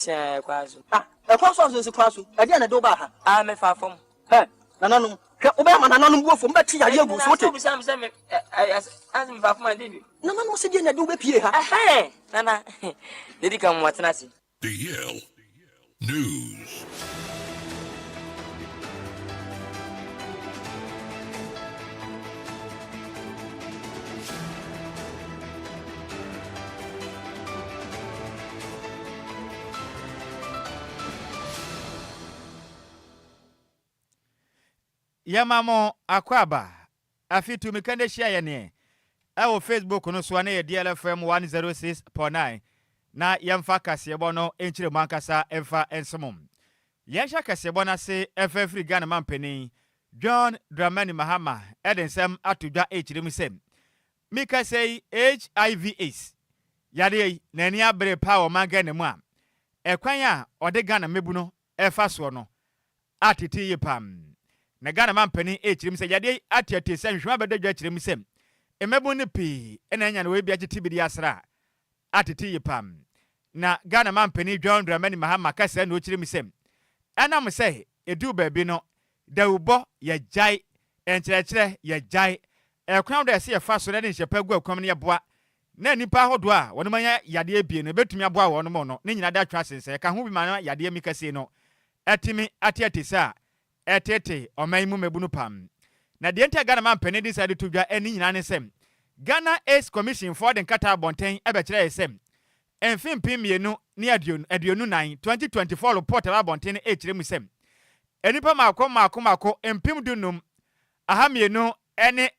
Kwazo. A kwaso is kwaso. I didn't do baha. Me far from. Nananum. Obama nananum go from Betty. I go so to some as me far from my baby. No man was again. I do be here. Nana. Did he come what's nasi? DL News. Yamamo akwaba afitu mikande share ne ewo Facebook no so na DLFM 106.9 na yamfa kasebo no enchire mankasa emfa ensomom yensha kasebo na se efafri Ghana mampeni John Dramani Mahama edensem atudwa echire musem mika sei HIV/AIDS yade na ni abre power mangane mu a ekwan a ode Ghana mebu no efa so no atete yepam na Ghana mampeni echirim se yade atiate se nhwa bedadwa chirim se emebu ne pi ena anya na we bia giti bidi asra atete yepam na Ghana mampeni John Dramani Mahama kasa na ochirim se enam se edu baabi no dawubo ya jai enkyerɛkyerɛ ya jai ekwan da se yefa so na ne hyepa gu akwam ne yeboa na nipa hodo a wono manya yade abie no betumi aboa wono mo no ne nyina da twa sense ka ho bi ma yade mi kase no etimi atiate sa etete omaimu mebunu pam na de enta Ghana mampene decide to dwa eni nyina ne sem Ghana AIDS Commission for the Nkata Bonten ebe kire esem enfim pimienu ni aduonu 9 2024 report aba bonten e kire mu sem enipa mako empim dunum ahamienu ene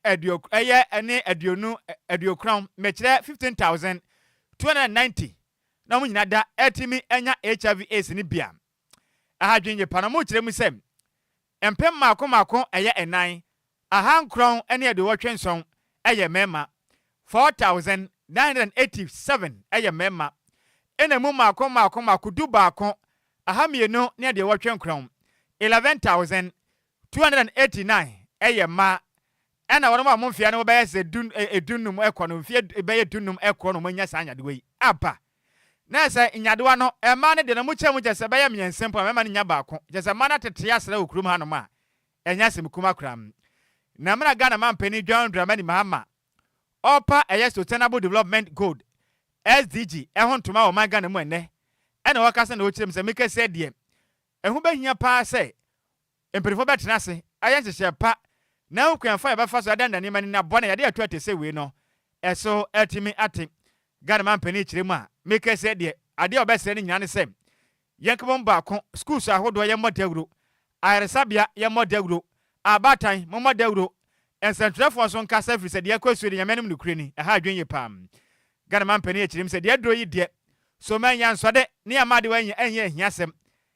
aduonu aduokran me kire 15,290 na mu nyina da etimi enya HIV/AIDS ni bia ahadwenye panamu kire mu sem empem mako eye enan ahankron ene ade wotwenson eye mema 4,987 eye mema ene mu mako du baako ahamienu ne ade wotwenkron 11,289 eye ma ena wono ma mfia no be yese edunum ekono mfia be edunum ekono manya sanya de wi apa na se nyadewa no ema ne de na mu kyese be ya miensempo ema ne nya baako kyese ma na tete asra okurum hanom a enya sem kuma kram na mra Ghana mampeni John Dramani Mahama opa sustainable development goal SDG ehontoma o Ghana mu ene ena wakasa na okirem se meka se de ehu behia pa se emperifo betena se ayenhye pa na ukwanfa ya bafa so adanda ne mani na bona yade atwate se we no eso etimi ate Ghana mampeni kiremu a meka se de ade obesere ne nyina ne se yenkebom baako schools ahodo ye modaguro Aresabia ye modaguro abatan mo modaguro ensentrefo so nkasa firi se de akwasu de nyamenum ne kureni aha adwenye pam Ghana mampeni ekirim se de adro yi de so manya nsode ne amade wanya enye hiasem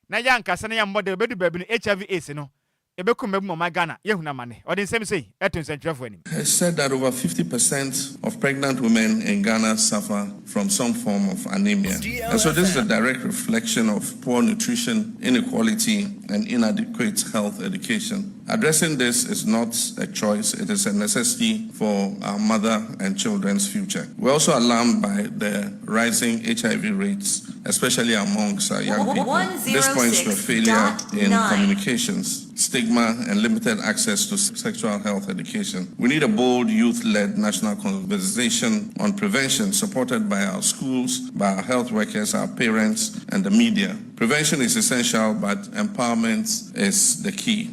na ya nkasa na ya model bedu babi no HIV/AIDS no ebekum mebu mo Ghana yehuna mane odin sem sei eto ensentrefo ani. It said that over 50% of pregnant women in Ghana suffer from some form of anemia. And so this is a direct reflection of poor nutrition, inequality, and inadequate health education. Addressing this is not a choice, it is a necessity for our mother and children's future. We're also alarmed by the rising HIV rates, especially amongst our young people. This points to a failure in communications, stigma, and limited access to sexual health education. We need a bold youth-led national conversation on prevention supported by our schools, by our health workers, our parents, and the media. Prevention is essential, but empowerment is the key.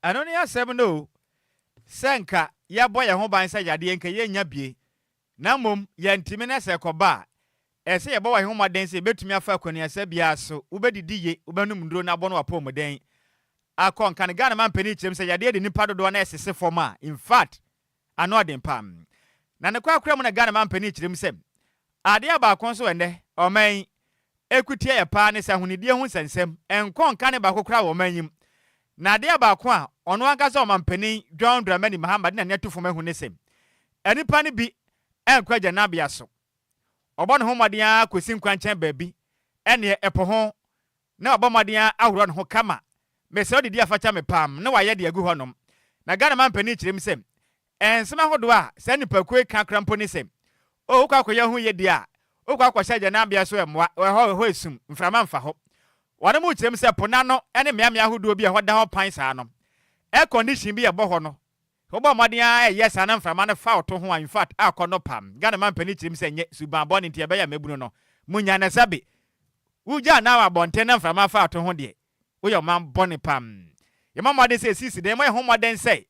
Anoni asem no senka ya boye ho ban sa yade enka ye nya bie na mom ya ntimi na se koba ese ye boye ho moden se betumi afa kwani asa bia so ubedidi ye ubenum nduro na bono apom den akon kan Ghana mampeni kirem se yade de nipa dodo na esese forma in fact anodin pam na ne kwa kura mu na Ghana mampeni kirem se ade aba kon so ende oman ekutie ye pa ne se hunidie hu sensem enkon kan ba kokura wo manyim na de abaako a ono ankaza o mampani John Dramani Mahama de na netufo mahu ne sem enipa ne bi enkwaja na bia so obo ne ho moden a kosi nkwanchen baabi ene epo ho na obo moden a ahoro ne ho kama mese odidi afacha me pam na waye de agu honom na Ghana mampani kirem sem ensema hodo a se nipa kwe kakrampo ne sem o kwa koya hu ye de a okwa kwasha Janambia so emwa ho esum mframa mfa ho wane mu kyerem se pona no ene meamia hodo bi a hoda ho pan saa no air condition bi e bo ho no obo modern a yes ana mframa no fa oto ho in fact akono pam Ghana man pani kyerem se nye suban boni ntia be ya mebunu no munya na sabe uja na wa bonte na mframa fa oto ho de wo man boni pam ye mamade se sisi de mo ho modern say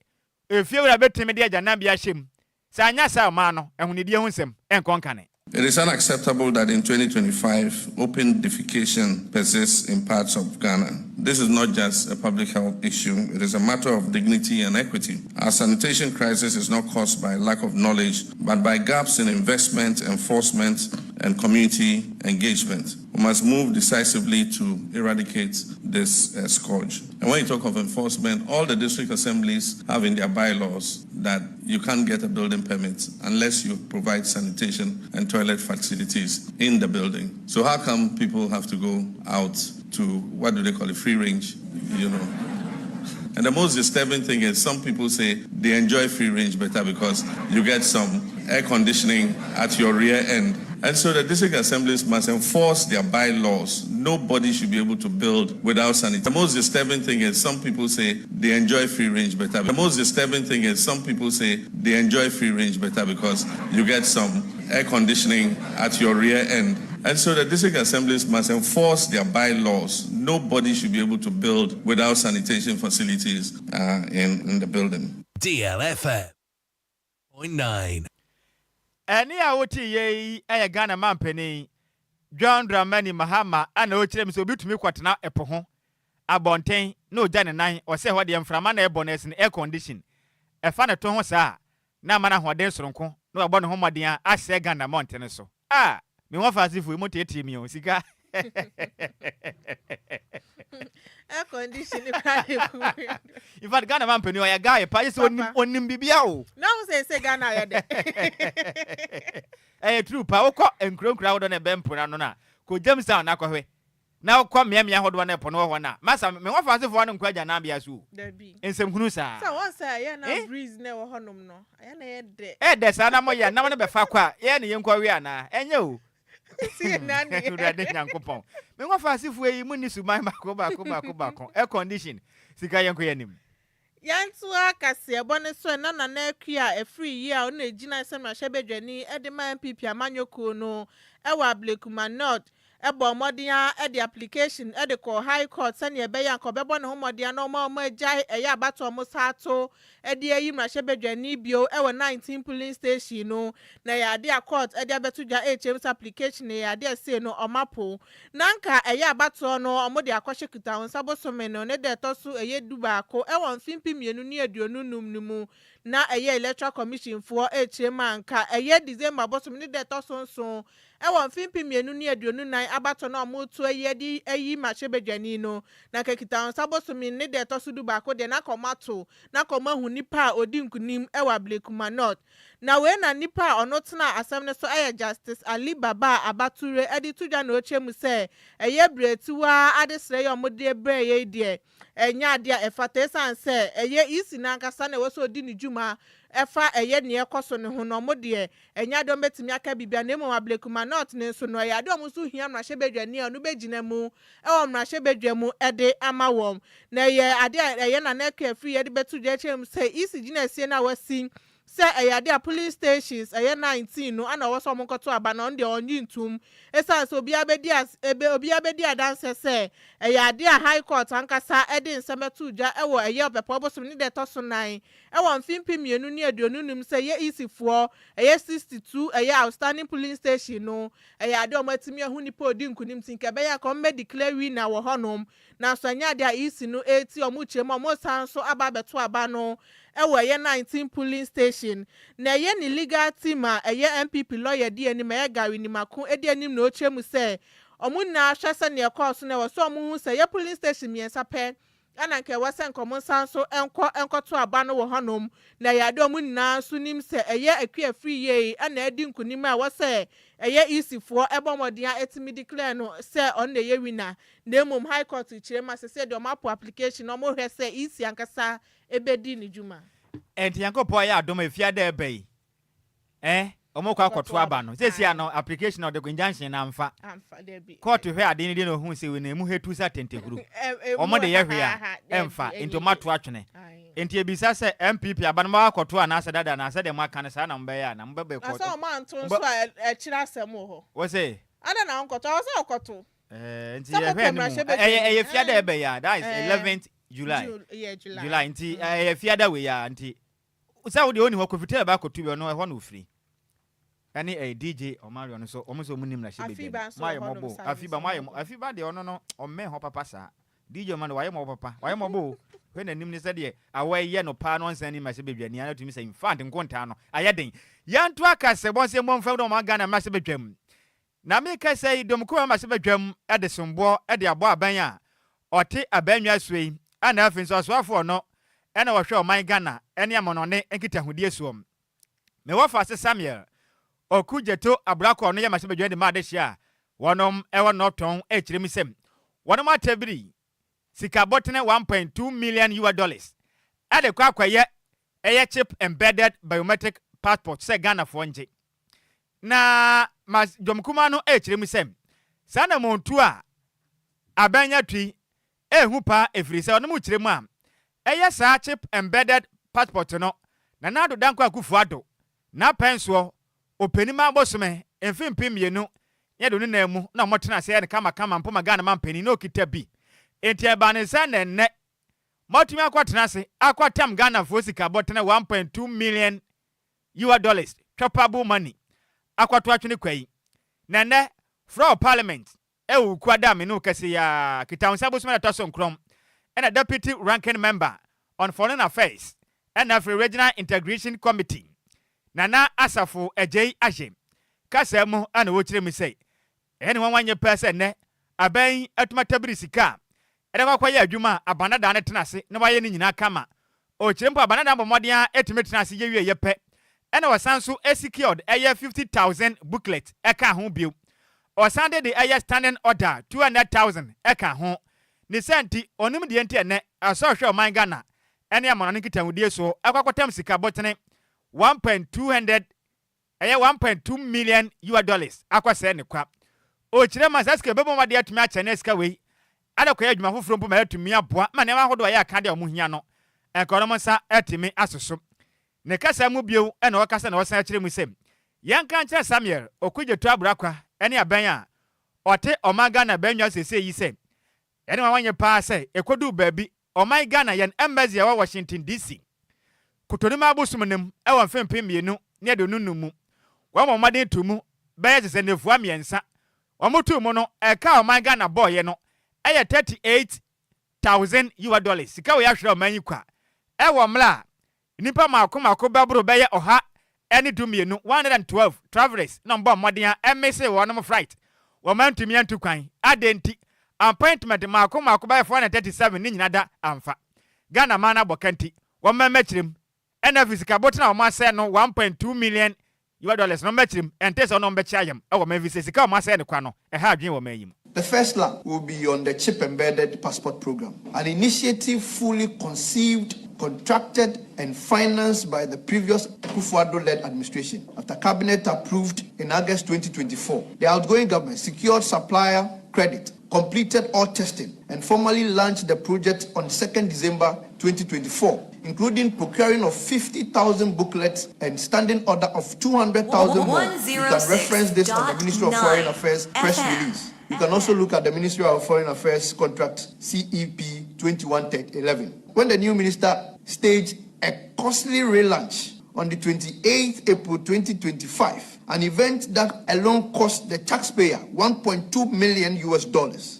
efie wura betime de Janambia hyem sa anya sa ma no ehunidi ehusem enkonkane. It is unacceptable that in 2025, open defecation persists in parts of Ghana. This is not just a public health issue, it is a matter of dignity and equity. Our sanitation crisis is not caused by lack of knowledge, but by gaps in investment, enforcement, and community engagement. We must move decisively to eradicate this scourge. And when you talk of enforcement, all the district assemblies have in their bylaws that you can't get a building permit unless you provide sanitation and toilet facilities in the building. So how come people have to go out to, what do they call it, free range, you know? And the most disturbing thing is some people say they enjoy free range better because you get some air conditioning at your rear end. And so the district assemblies must enforce their bylaws. Nobody should be able to build without sanitation. The most disturbing thing is some people say they enjoy free range better. The most disturbing thing is some people say they enjoy free range better because you get some air conditioning at your rear end. And so the district assemblies must enforce their bylaws. Nobody should be able to build without sanitation facilities in the building. DLFM 0.9. Eni a woti ye e Ghana man pani John Dramani Mahama ana o kyerem so bitumi kwatena epo ho abonten na o gya ne nan o se ho de mframa na eboness ne air condition e fa ne to ho saa na mana hoden soronko na obo ne ho moden a ase Ghana mountain so me ho fa sifu mo tete mi o sika air condition cry. In fact, Ghana man penny or a guy, Pais on Bibiao. No, say Ghana. A true power and crow crowd on a bempunana. Could James down Aquawe. Now come me, I hold one upon one. Massa, me one for one and quite Janambia Zoo. There be. And some Knusa. So once I no breeze never honum no. I ain't dead. There's Anamoya, no one of the Fakwa, any Enquiries, and you. See Nanny. Me wa fa sifu e mu ni suman ba air condition sika yanko yanim yantu akase ebone so na na akua a free year o na ejina sem na hyebedwani e de man pipi amanyoko no e wa blekuma not ebo modern e de application e de call high court sane e be yan ko bebo ne ho modern no ma agya e ya bato mo sato e de ayi na hyebedwani bio e wa 19 police station no na ya de court e de abeto dwa HMS application ya de say no omapo nanka e ya bato no omo de akwhye kita on sabosome no ne de to so e ye dubaako e won fimpi mienu ni aduonu num nimu na e ye electoral commission for HM anka e ye December bosom ne de to so e won fimpi mienu ni aduonu nan abato na omo to ye di ayi ma hyebedwani no na ka kita on sabosome ne de to so dubaako de na komato na komahu nipa odi nkunim e wa blekuma not na we na nipa ono tena asem ne so e justice Ali Baba Abature edi tudwa na ochemu se e ye bretuwa adesre ye omode bre ye die enya dia efata san se e ye isi na nkasa na we so di ni dwuma efa eye ne ekoso ne ho no mode enya do metimi aka bibia na emo ablekuma not ne so no ya do mo so hia mra hyebedwani onu begina mu e wo mra hyebedwamu ede ama wom na ye ade eye na na ka free ye de betu je chem se isi gina sie na wasi se eyade a police stations 19 no ana wo so monkoto aba na onde onyi ntum esan so obi abedi adanse se eyade a high court ankasa ede nsemetu dwa ewo eye opepo bosom ni de to so nan ewo mfimpi mienu ni aduonu num se ye isifo eye 62 eye outstanding police station no eyade o matimi ahu ni pa odi nkunim tinka be ya ko me declare winner wo honom na so anya de a isi no 80 o mu chemo mo san so aba beto aba no ewo ye 19 polling station na ye ni legal team a ye MPP lawyer di ani ma ye gawi ni mako edi anim na ochemu se omu na ahwese ne course na wo so omu hu se ye polling station miensa pe ana nke wase nkomo san so enkoto aba no wo honom na ya de omu na so nim se ye akua free ye ana edi nkunim a wose eye isifo ebomodia etimi declare no se on na ye winner na mum high court chirema se de omapo application no mo hwe se isi ankasa ebedi ni juma enti yankopo ya adom efia da ebe omo kwa koto aba no say see no application of the injunction na amfa there be court hwe ade ne no hu say we na mu hetu sa tenteguru omo de ye hwe a emfa into mato atwene enti ebisa say MPP aba no ma koto ana asa dada na asa de ma kan sa na mbe ya na mbe be koto asa o ma nto so a kira asem ho wo say ada na nkoto o say okoto enti ye hwe ni e fiada ebe ya that is 11th July July enti e fiada we ya enti usa wo de oni ho kofite ba koto bi no e ho no free ani a DJ Omarion no so omuso munim na shebe my mobo afiba de ono no omme ho papa sa DJ man waye mo papa waye mobo when anim ne said ye away ye no pa no nsan ni ma shebe dwani ana tumi say infant nkonta no ayeden yanto aka se bon se mo mfa do ma Ghana ma shebe dwam na me ka say dom ko ma shebe dwam e de sombo e de abo aban a ote abanwa suei ana afin so afo no e na wo hwe o man Ghana ene amonone enkita hudie suom me wo fa se Samuel okujeto abrako no yama sebe dwende ma de hia wonom ewo no ton e kiremi sem wonom atabiri sika botene 1.2 million US ade kwa kwaye eye chip embedded biometric passport se Ghana fo nje na mas jomkuma no e kiremi sem sana montu a abanya twi ehu pa efiri se wonom kiremu a eye sa chip embedded passport no na nado danko akufu ado na penso openima bosome emfimpi mienu ye do ne mu na motena se ne kama mpoma Ghana mampani no kita bi enti eba ne se ne motumi akwatena se akwatam Ghana fo sika botena 1.2 million US chopable money akwato atwene kwai ne from parliament e kwada me no kase ya kitansa bosome na toso nkrom and a deputy ranking member on foreign affairs and Afri regional integration committee Nana Asafo Agyei Agyei Kasemu ana wo kire mi sei ene wanwanye pese ne aban atuma tabiri sika ede kwa ya adwuma abanada ne tenase ne waye ne nyina kama o kire mpo abanada bomodea etime tenase ye wie ye pe ene wasanso secured eye 50,000 booklet eka ho bio o sande de eye standing order 200,000 eka ho ne senti onum de enti ene aso hwe o man Ghana ene amonane kitahudie so akwakotam sika botene 1.2 million US akwase ne kwa o kire ma saske bebo ma de atumi ache ne ska we ada kwa adwuma foforo mpo ma atumi aboa ma ne ma hodo ya aka de o muhia no enkono sa atimi asoso ne kasa mu bio ene o kasa na o san akire mu sem yanka nche Samuel okujetu abrakwa ene aban a ote omaga na banwa sese yi sem ene wanye pa se ekodu baabi oman Ghana yen embassy wa Washington DC kutonima abusumnem ewa mfempe mienu ne de nunumu wa momaden tumu beye se nefua miensa omotu mu no eka oman Ghana boy no eye 38,000 US sika we ahwere oman yikwa ewo mla nipa makoma bebro beye oha ene dumienu 112 travelers no mbo modern emese wonom flight wo mantumi antu kwan adenti appointment makoma beye 437 ni nyina da amfa Ghana mana bokanti wo mamachirem ena fisika botna o mase no 1.2 million US no machirim entese no mbechi ayam e wo mavise sika o mase ne kwa no e ha adwen wo mayim. The first lap will be on the chip embedded passport program, an initiative fully conceived, contracted and financed by the previous Akufo-Addo-led administration after cabinet approved in August 2024. The outgoing government secured supplier credit, completed all testing and formally launched the project on 2nd December 2024, including procuring of 50,000 booklets and standing order of 200,000 more. You can reference this on the Ministry of Foreign Affairs press release. You can also look at the Ministry of Foreign Affairs contract CEP 2111. When the new minister staged a costly relaunch on the 28th April 2025, an event that alone cost the taxpayer $1.2 million US.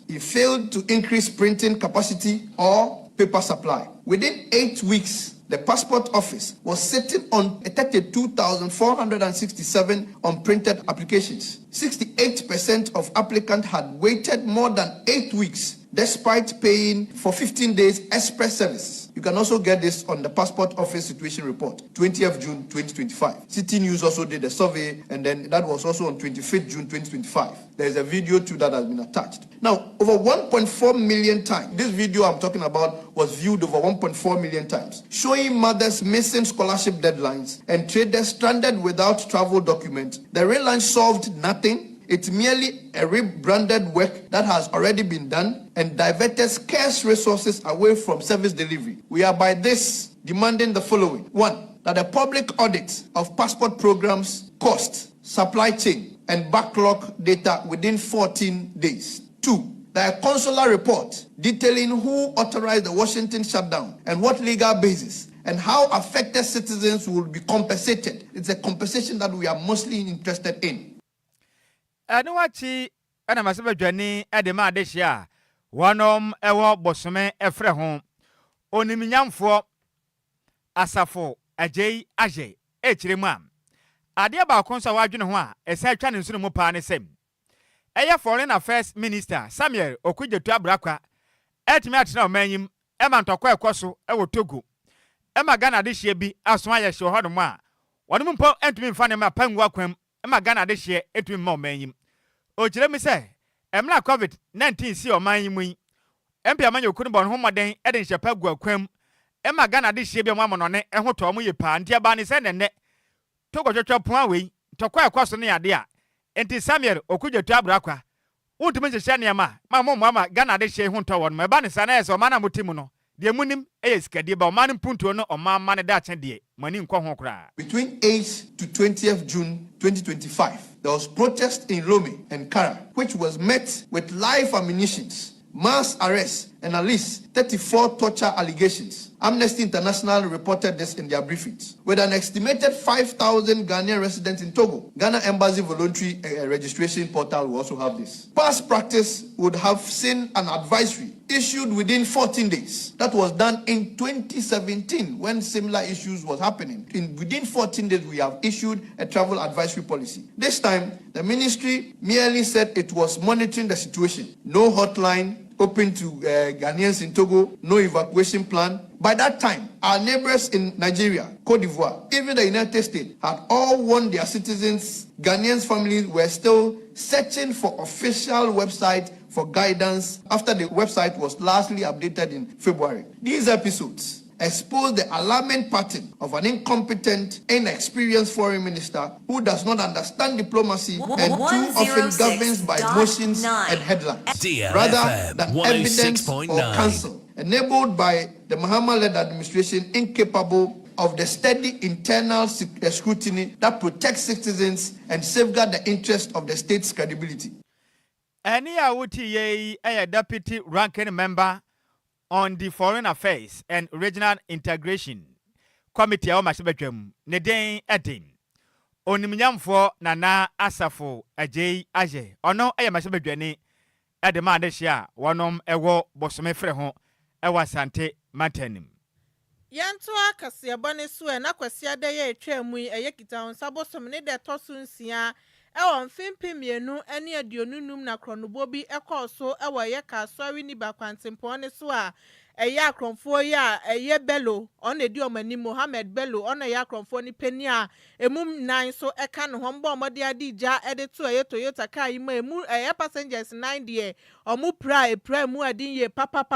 It failed to increase printing capacity or paper supply. Within 8 weeks, the passport office was sitting on 32,467 unprinted applications. 68% of applicants had waited more than 8 weeks despite paying for 15 days express service. You can also get this on the Passport Office Situation Report, 20th June 2025. City News also did a survey, and then that was also on 25th June 2025. There's a video too that has been attached. Now, over 1.4 million times, this video I'm talking about was viewed over 1.4 million times, showing mothers missing scholarship deadlines and traders stranded without travel documents. The rail line solved nothing. It's merely a rebranded work that has already been done and diverted scarce resources away from service delivery. We are by this demanding the following. 1, that a public audit of passport programs, cost, supply chain, and backlog data within 14 days. 2, that a consular report detailing who authorized the Washington shutdown and what legal basis, and how affected citizens will be compensated. It's a compensation that we are mostly interested in. Anuachi ana masebe dwani edema adehia wonom ewo bosome efre ho oniminyamfo asafo Agyei Agyei echiremu am ade ba konso wadwene ho a esa atwa ne nsunu mu pa ne sem eye foreign affairs minister Samuel Okudzetu Abrakwa etimi atena omanyim ema ntokwa ekoso ewo Togo ema Ghana adehia bi asoma ye hye hodom a wonum mpo entumi mfa ne ma pangu akwam ema Ghana adehia etumi ma omanyim Ojiremi se emla COVID-19 si omanyim yi empia manyo kunu bon ho moden ede nhyepa gu akwam ema Ghana adehia bi amono ne eho to mo ye pa ntia ba ne se nenne Togo twetwe pon awe tokwa ekoso ne yade a enti Samuel Okudzetu Abrakwa wontumi hyehye ne ma ma Ghana adehia ho to won ma ba ne sa na eso mana motimu no de munim eyesikade ba oman puntuo no oman ne da ache de mani nkɔ ho kra. Between 8th to 20th June 2025, there was protest in Lome and Kara, which was met with live ammunitions, mass arrests, and at least 34 torture allegations. Amnesty International reported this in their briefings. With an estimated 5,000 Ghanaian residents in Togo, Ghana Embassy voluntary registration portal will also have this. Past practice would have seen an advisory issued within 14 days. That was done in 2017 when similar issues was happening. Within 14 days, we have issued a travel advisory policy. This time, the ministry merely said it was monitoring the situation. No hotline open to Ghanaians in Togo, no evacuation plan. By that time, our neighbors in Nigeria, Cote d'Ivoire, even the United States had all warned their citizens. Ghanaians' families were still searching for official website for guidance after the website was lastly updated in February. These episodes expose the alarming pattern of an incompetent, inexperienced foreign minister who does not understand diplomacy and too often governs by emotions and headlines, DLFM rather than evidence or 106.9. counsel, enabled by the Mahama-led administration incapable of the steady internal scrutiny that protects citizens and safeguard the interest of the state's credibility. Any awuti a deputy ranking member on the Foreign Affairs and Regional Integration Committee of Masibetwem, Neden Edin. Oniminyamfo Nana Asafo Agyei Agyei. Ono aya Masibetweni Edema Adeshia, wanom ewo bosome freho ewa sante mantenim. Yanto akase bone so e na kwase ade ye etwa mu eye kita on sabosom ne de tosu nsia e mfimpi mienu ene aduonunum na kronobo bi ekoso e wo ye ka sori ni bakwantempo ne so a eye akronfo ya eye Bello on edi omani Mohammed Bello on eye akronfo ni pani a emum nan so eka ne ho mba omode adija ede to eye Toyota car yi ma emu eye passengers 9 de omu pra mu adin ye papa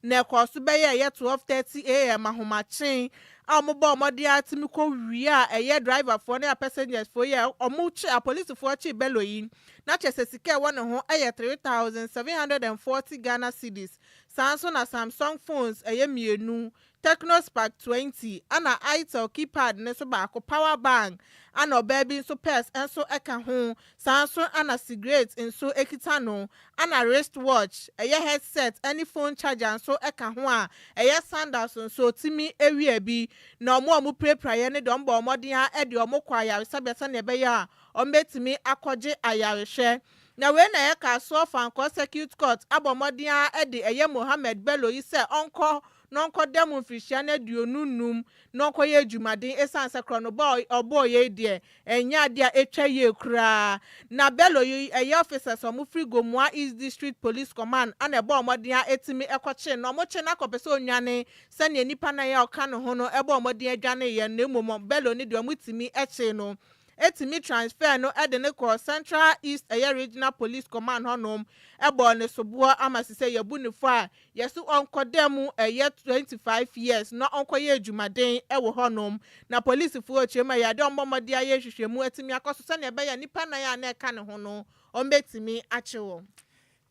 na ekoso be ye 12:30 am ahomachen amubo omode atimi ko wi a eye driver for na passengers for ye omuchi a police for chi Bello yi na chese sika won ho eye 3,740 Ghana cedis. Samsung phones eye mienu, Tecno Spark 20 ana Itel keypad ne so ba ko power bank ana baby so purse enso eka ho Samsung ana cigarette enso ekita no ana wristwatch eye headset any phone charger enso eka ho a eye sandals enso timi ewie bi na omo prepare ne don ba omodin a e de omo kwa ya sabeta ne be ya ombetimi akogye ayarehwe. Na we na ye ka so fan ko security court abomodian e de eye Mohammed Bello yi se onko no nkodam mfirihia na aduonu num no nkoye adwumaden esan sekro no boy oboye de enya de a etwa ye kura na bello eye officers omo free Gomua East District Police Command ana ebo omodin a etimi ekoche no mo che na kopese onwane se ne nipa na ya oka no ho no ebo omodin adwane ye na emom bello ni de omutimi eche no etimi transfer no ede ne ko Central East Regional Police Command honom ebo ne sobo amasise yabu ne fo a yesu onkodemu 25 years na onkoye adwumaden ewo honom na police fo ochema ya de ombomode aye hwehwemu etimi akoso se ne be ya nipa na ya na eka ne ho no ombetimi achewo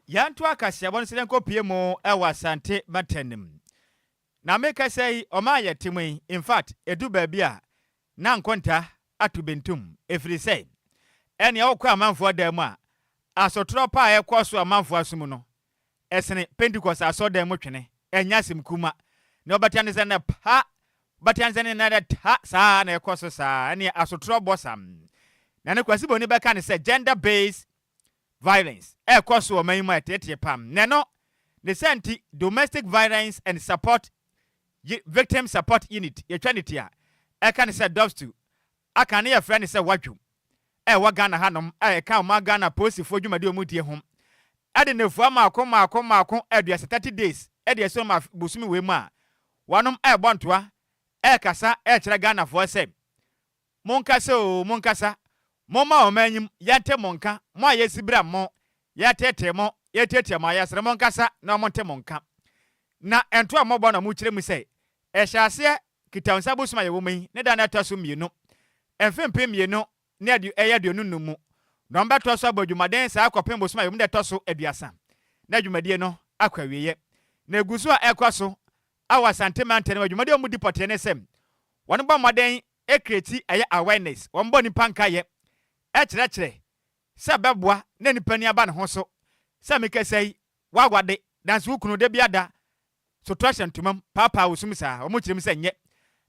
yanto akase abon se denko pie mu ewa Asante Matenim na meka sei oma ye timui in fact edu ba bia na nkonta atubentum efiri sei ene awokwa amanfo adam a asotro pa ekwoso amanfo asum no esene Pentecost asodam motwene enya simkuma ne obatiane se na pa batiane se na ta sa na ekwoso sa ene asotro bosam na ne kwasi boni beka ne se gender based violence ekwoso o manima etete pam ne no the senti domestic violence and support victim support unit yetwanity a eka ne se dovstu aka ne yefra ne se wadwu wa Ghana hanom eka ma Ghana posifo dwumade omudie hom ade ne fu amaako aduasa 30 days ade so ma busumi we mu a wanom bontoa kasa kire Ghana fo se monkasa o monkasa moma o manyim yante monka mo ayesibra mo yatete mo yetete mo ayesre monkasa na monte monka na ento a mobo na mu kire mu se ehyase kitansa busuma ye wo mi ne da na taso mienu enfempe mienu ne ade aduonu numu no mba toso abadwumaden sa akopem busuma ye mu de toso aduasa na adwumadie no akwawiye na eguso a ekwaso awa santimante na adwumadie mu dipote ne sem won ba maden ekreti eye awareness won bo nipa nkaye kire se beboa na nipa ni aba ne ho so se mekasai wagwade danse wukunu de biada so trashan tumam papa wosumisa omo kirem se nye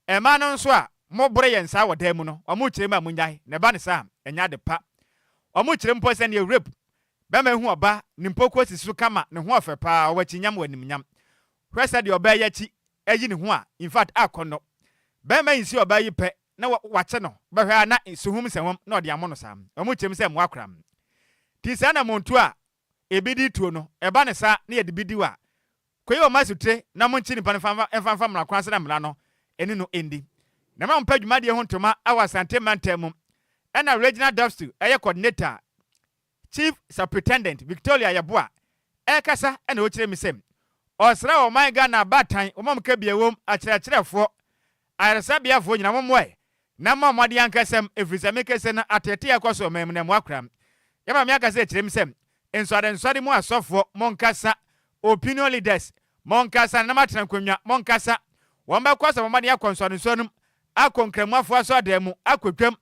ema no nso a mobore yensa wada mu no omo kirem amunyai ne ba ne sa enya de pa omo kirem po se ne rape ba ma hu oba nimpoko sisu kama ne ho ofe pa wachinyam wanimnyam hwesa de oba yachi ayi ne ho a in fact akono ba ma yinsi oba yi pe na wache no ba hwa na suhum sewom na ode amono sam omo kirem se moakram ti sa na montu a ebidi tuo no eba ne sa na yedibidi wa kweyo masute na monchi nipa nfa mra kwanse na mra no eni no endi na ma mpa dwumade ho ntoma awa Asante Matenim ena regional dovstu eye coordinator chief superintendent Victoria Yaboa kasa ena o kire misem osra o man Ghana batan o mom ka biewom akirefo aresabia fo nyina momwe na ma made yankasem efrisa mekese na atete yakoso mem na moakram yaba me akase kire misem enswade mu asofo monkasa opinion leaders monkasa na matran kwanya monkasa wamba kwasa mamade yakonsonsonum akonkremafo aso ademu akwetwam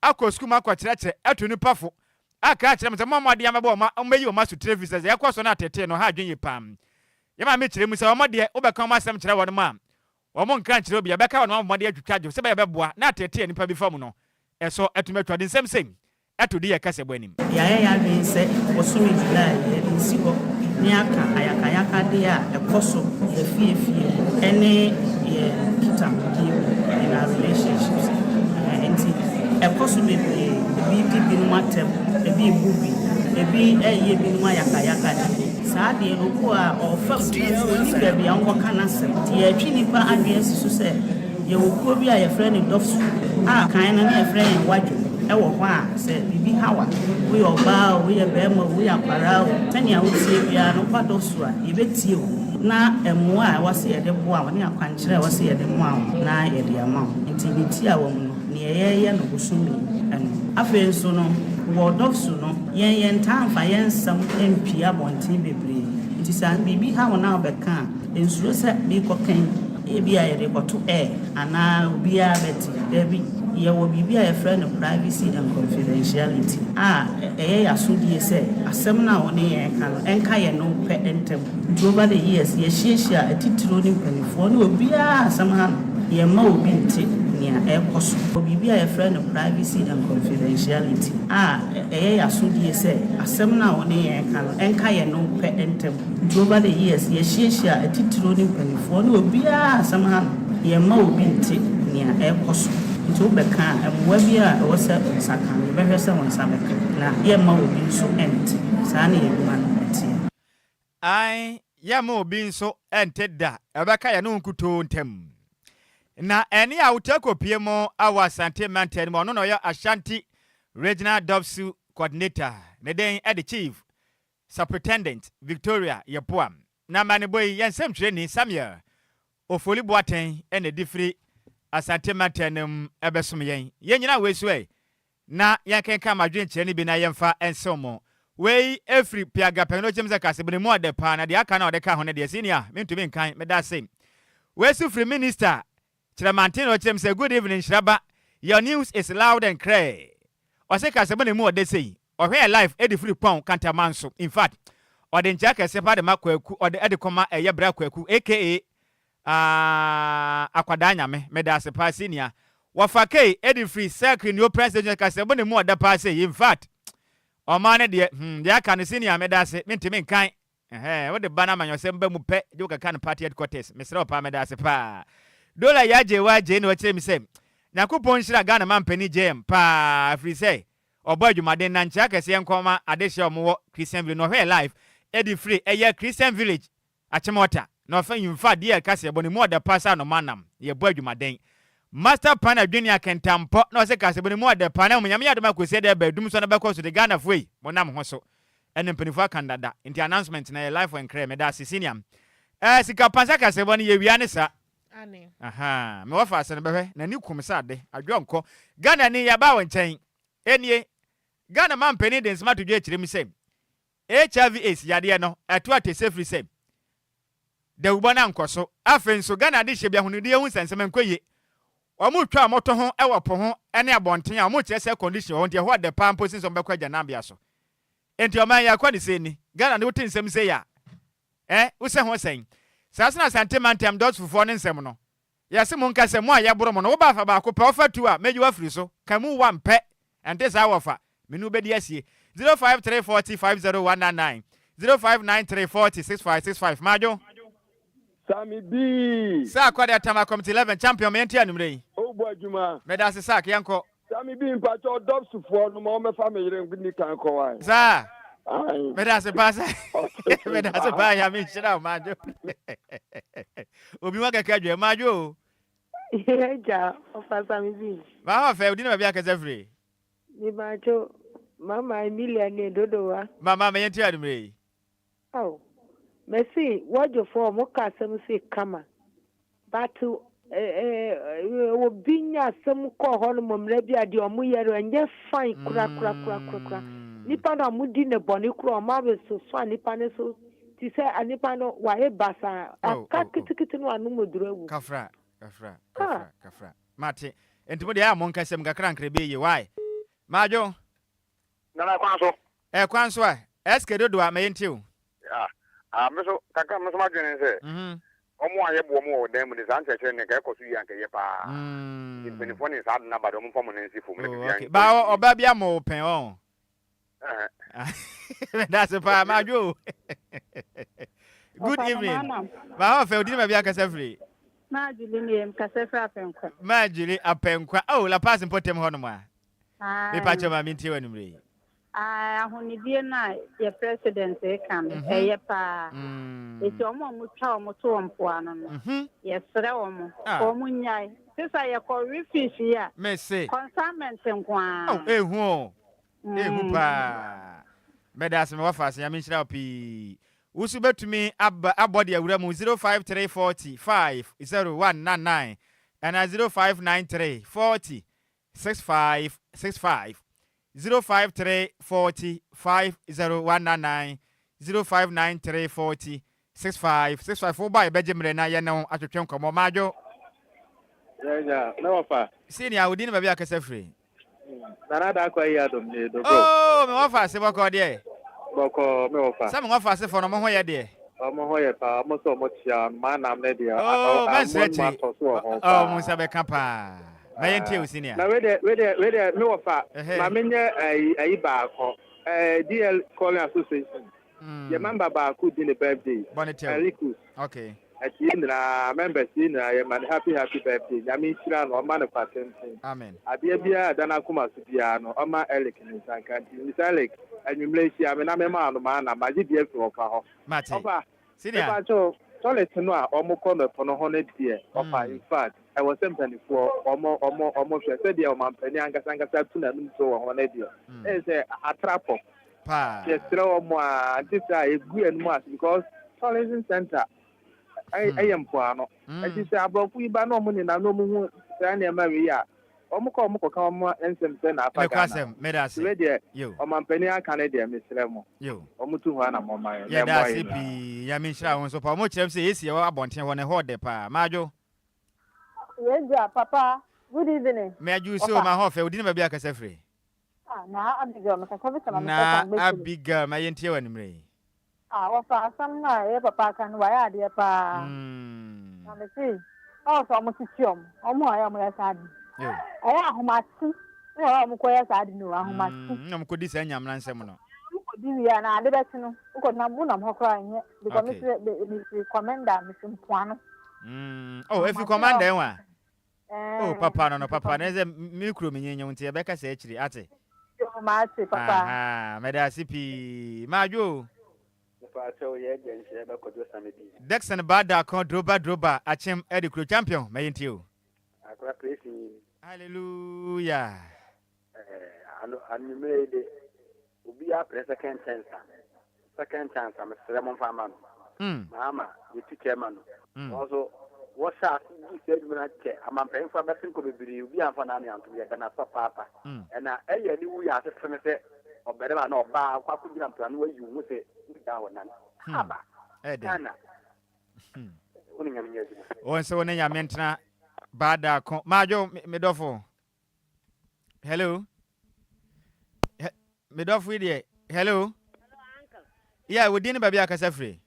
akoskuma akwakirekire atuni pafo aka kire mse mamade yamabo ma meyi o masu trevises yakoso na atete no ha adwenye pam yama me kire mu se mamade obeka ma asem kire won ma omo nkan kire obi yabeka won mamade atwitwaje se ba yabeboa na atete nipa bi fam no eso etumetwade nsem sem atodi yakase bwanim ya be se osumi jula nsi ho ni aka ayaka de a ekoso efie ene ye kita in our relationships enti ekoso be bi no matem ebi bubi ebi eye bi no ayaka saa de no ko a ofam ni ba bi an ko kana sem ti atwi nipa adwen susu se ye wokuo bi a ye friend dofsu a kan na ye friend wadwo ewo ho a se bibi hawa we oba we ye bema we apara tani a wotie bia no kwado so a ye betie na emo a wase ye de bo a woni akwankire wase ye de mo a na ye de ama nti biti a wom no ne ye no busumi eno afen so no wo dofsu no ye ntamfa ye nsam empia bontin bebre nti sa bibi hawa na obeka ensuro se bi kokan e bia ye de koto ana obi a beti debi ye wo bibia ye friend privacy and confidentiality asodie se asem na woni ye kan enka ye no pe entem over the years ye hia atitiro ni panifo na obi asem ha ye ma obi nti nea ɛkɔ so obibi a yɛfrɛ no privacy and confidentiality ɛyɛ yɛasodie sɛ asɛm no a wo ne yɛn ka no ɛnka yɛ no pɛ ntɛm nti over the years yɛhyiahyia atitiro ne mpanimfoɔ ne obiara asɛm ha no yɛmma obi nte nea ɛkɔ so nti wobɛka mmoa bi a ɛwɔ sɛ nsaka no yɛbɛhwɛ sɛ wo nsa bɛka na yɛmma obi nso ɛnte saa ne yɛduma no ɛteɛ ai yɛmma obi nso ɛnte da ɛbɛka yɛ no nkutoo ntam na ɛne a wotako pie mo awa Asante Mountain mo no no yɛ Ashanti Regional Dopsu Coordinator ne den the Chief Superintendent Victoria Yepoam na mane boy yɛnsɛm twerɛ ni Samuel Ofoli Boaten ɛne difri Asante Mountain ɛbɛsom yɛn nyina wesu na yɛnkenka madwen kyerɛ ni bi na yɛmfa ɛnsom wei efri piaga pɛno kyem sɛ kasebene mu ade pa na de aka na ɔde ka ho ne de senior mentumi nkan meda same wesu free minister Chiramantin or Chem say good evening, Nhyiraba. Your news is loud and clear. Or say Casaboni more they say. Or where life Eddie free pound cantamanso. In fact, or the jack sepa the makweku or the edicoma a yabra kweku, aka Aquadanya me meda sepa senior. Wafake Eddie free circle new president Casaboni more the passe. In fact, or man dear, the can senior meda se mintimin kind. What the banana yourself mupe, you can party at Cortes, Mr. Pameda sepa. Dola Adwoa Agyei no kyerɛ mi sɛ Nyankopɔn hyira Ghana man pani JM pa free say ɔbɔ adwumaden na nkyɛ akɛse nkɔma adehye ɔmo Christian Village no hwɛ live edi free ɛyɛ Christian Village achemota na ɔfa yimfa de ɛkase ɛbɔ ne mu ɔda pasa no manam yɛ bɔ adwumaden master plan adwene akentampo na ɔsɛ kase bɔ ne mu ɔda pa na nyame yadoma kosi de ba dum so na bɛkɔ so de Ghana foi monam ho so ɛne mpanifo akandada nti announcement na yɛ live for Enquires me da sisiniam Sikapa sa kase bɔ ne yɛ wia ne sa Ani. Aha, me wafa ase ne behwe na ni kum sa de adwonko Ghana ni yaba wo nkyɛn enie Ghana man pani de nsma to dwa kyerɛ mi sɛ HIV AIDS yade no ato atese free sɛ da ubo na nkoso afen so Ghana de hyebia hunu de ehu sensem nkoye omu twa moto ho ɛwɔ po ho ɛne abɔnten a omu kyerɛ sɛ condition ho de ho de pampo sin so mbɛkɔ agya na bia so enti o man ya kwa de sɛ ni Ghana de wotin nsɛm sɛ ya wo sɛ ho sɛn Sasna Asante Mountain dots for ne nsɛm no yɛse mo nka sɛ mo a yɛboro mo no wo ba fa ba ko pɛ ofa tu a meji wa firi so kan mu wa mpɛ ente sa wofa menu bedi asie 0534050199 0593406565 majo Sammy B sa kwade atama committee 11 champion me ntia numre yi o bo adwuma me da se sak yanko Sammy B mpacho dots for no mo me fa me yere ngini kan ko wa sa me da se pasa me da se pa ya me shira majo obi wa kaka dwe majo ja ofa Sammy B ma fa udi na bia ka zafre ni majo mama Emilia ne dodowa mama me ntia numre oh Messi, what you for Moka some say kama. But binya some call honum lebia di omuyero and just fine kura. Nipa na mudi ne boni kura mabe so swa nipa ne so ti say anipa no wa e basa aka kitikiti no anu moduru kafra mate entimo de amon kasem gakra nkrebe ye why majo na kwanso kwanso a eske dodo a mayentio meso kaka meso madwene se omo aye bo mo dem ni san cheche ne ka ekosu yi anke ye pa infinifo ni sa na ba do mo fomo ne nsifu me bia ba oba bia mo pen on that's a pa majo good evening ba fa odi ma bia ka safri Majili ni mkasefra apenkwa majili apenkwa oh la pass important ho no ma me pa choma mi ntie wanumre ahonidie na ye president e kam ye pa eti omo mu twa omo to ompo ano no ye sere omo omo nyai sisa ye ko refish ya me say consignment nkwa oh ehu pa me das me wafa se ya me nhyira opi wusu betumi abode awura mu 0534050199 and 0593406565 0534050199 0593406565 for by Benjamin na ye no atwetwe nkomo majo ya na wafa senior odi ni ba bia kasa free na da kwa ya dom ne do oh me wafa se boko de boko me wafa sa me wafa se for no mo ho ye de mo ho ye pa mo so mo tia ma na me de oh mo sa be kapa na yentie senior na we me wofa ma menye ayi baako DL Calling Association your member baako di ne birthday Aliku okay ati na members na your man happy birthday na me shira no ma na patent amen abia bia dana kuma su bia no o ma Elek ni sanka ni Elek anwumle shi ame na me ma no ma na ma ji die fi ofa ho mate ofa senior ofa cho toilet no a omo no pono ho na die ofa in fact I was simply for almost said the Mampany and Gasanga Tuna so on a deal. It's a trap of just throw more this a good and much because tourism center I am Puano. As you say about we ban no money and no moon Maria. Omoko come and some Apakan. Medas you or Mampany Canadian Miss Remo. You Omutu Hana Mama. Yeah, that's it. Yamisha so for much say is your abontin when a hot de pa Majo. Yes, Papa. Good evening. May you so my half? We didn't be a free. Now, Abigail, my service. Nah, Abigail, my entire enemy. Well, for some, Papa can wire, dear Pa. Let me see. Oh, so much chum. Oh, my, I'm a sad. I am much. Oh, I'm quite sad. No, I'm much. No, could this any man seminal? And I did know. Because now I'm crying because Mr. Commander, Mr. Puano. Oh, if you command them one. Oh, Papa, no, Papa, there's a milk room in your tea. Becca said, Ate. Oh, my Papa. Ah, Medasipi, Majo. Dexon Bada called Droba, Achem Edico champion, mayn't you? Hallelujah. And you made it. Be up a second chance. I'm a ceremony farmer. Mama, you took chairman. Also, what's up? You said when I'm paying for a single baby, you be a fanani to be a papa. And I knew we are the senator or better than no bar, what could you have done where you would say down and Edana. Oh, so when you meant Bada Majo Medofo. Hello. Medoff with you. Hello. Yeah, we didn't be a free.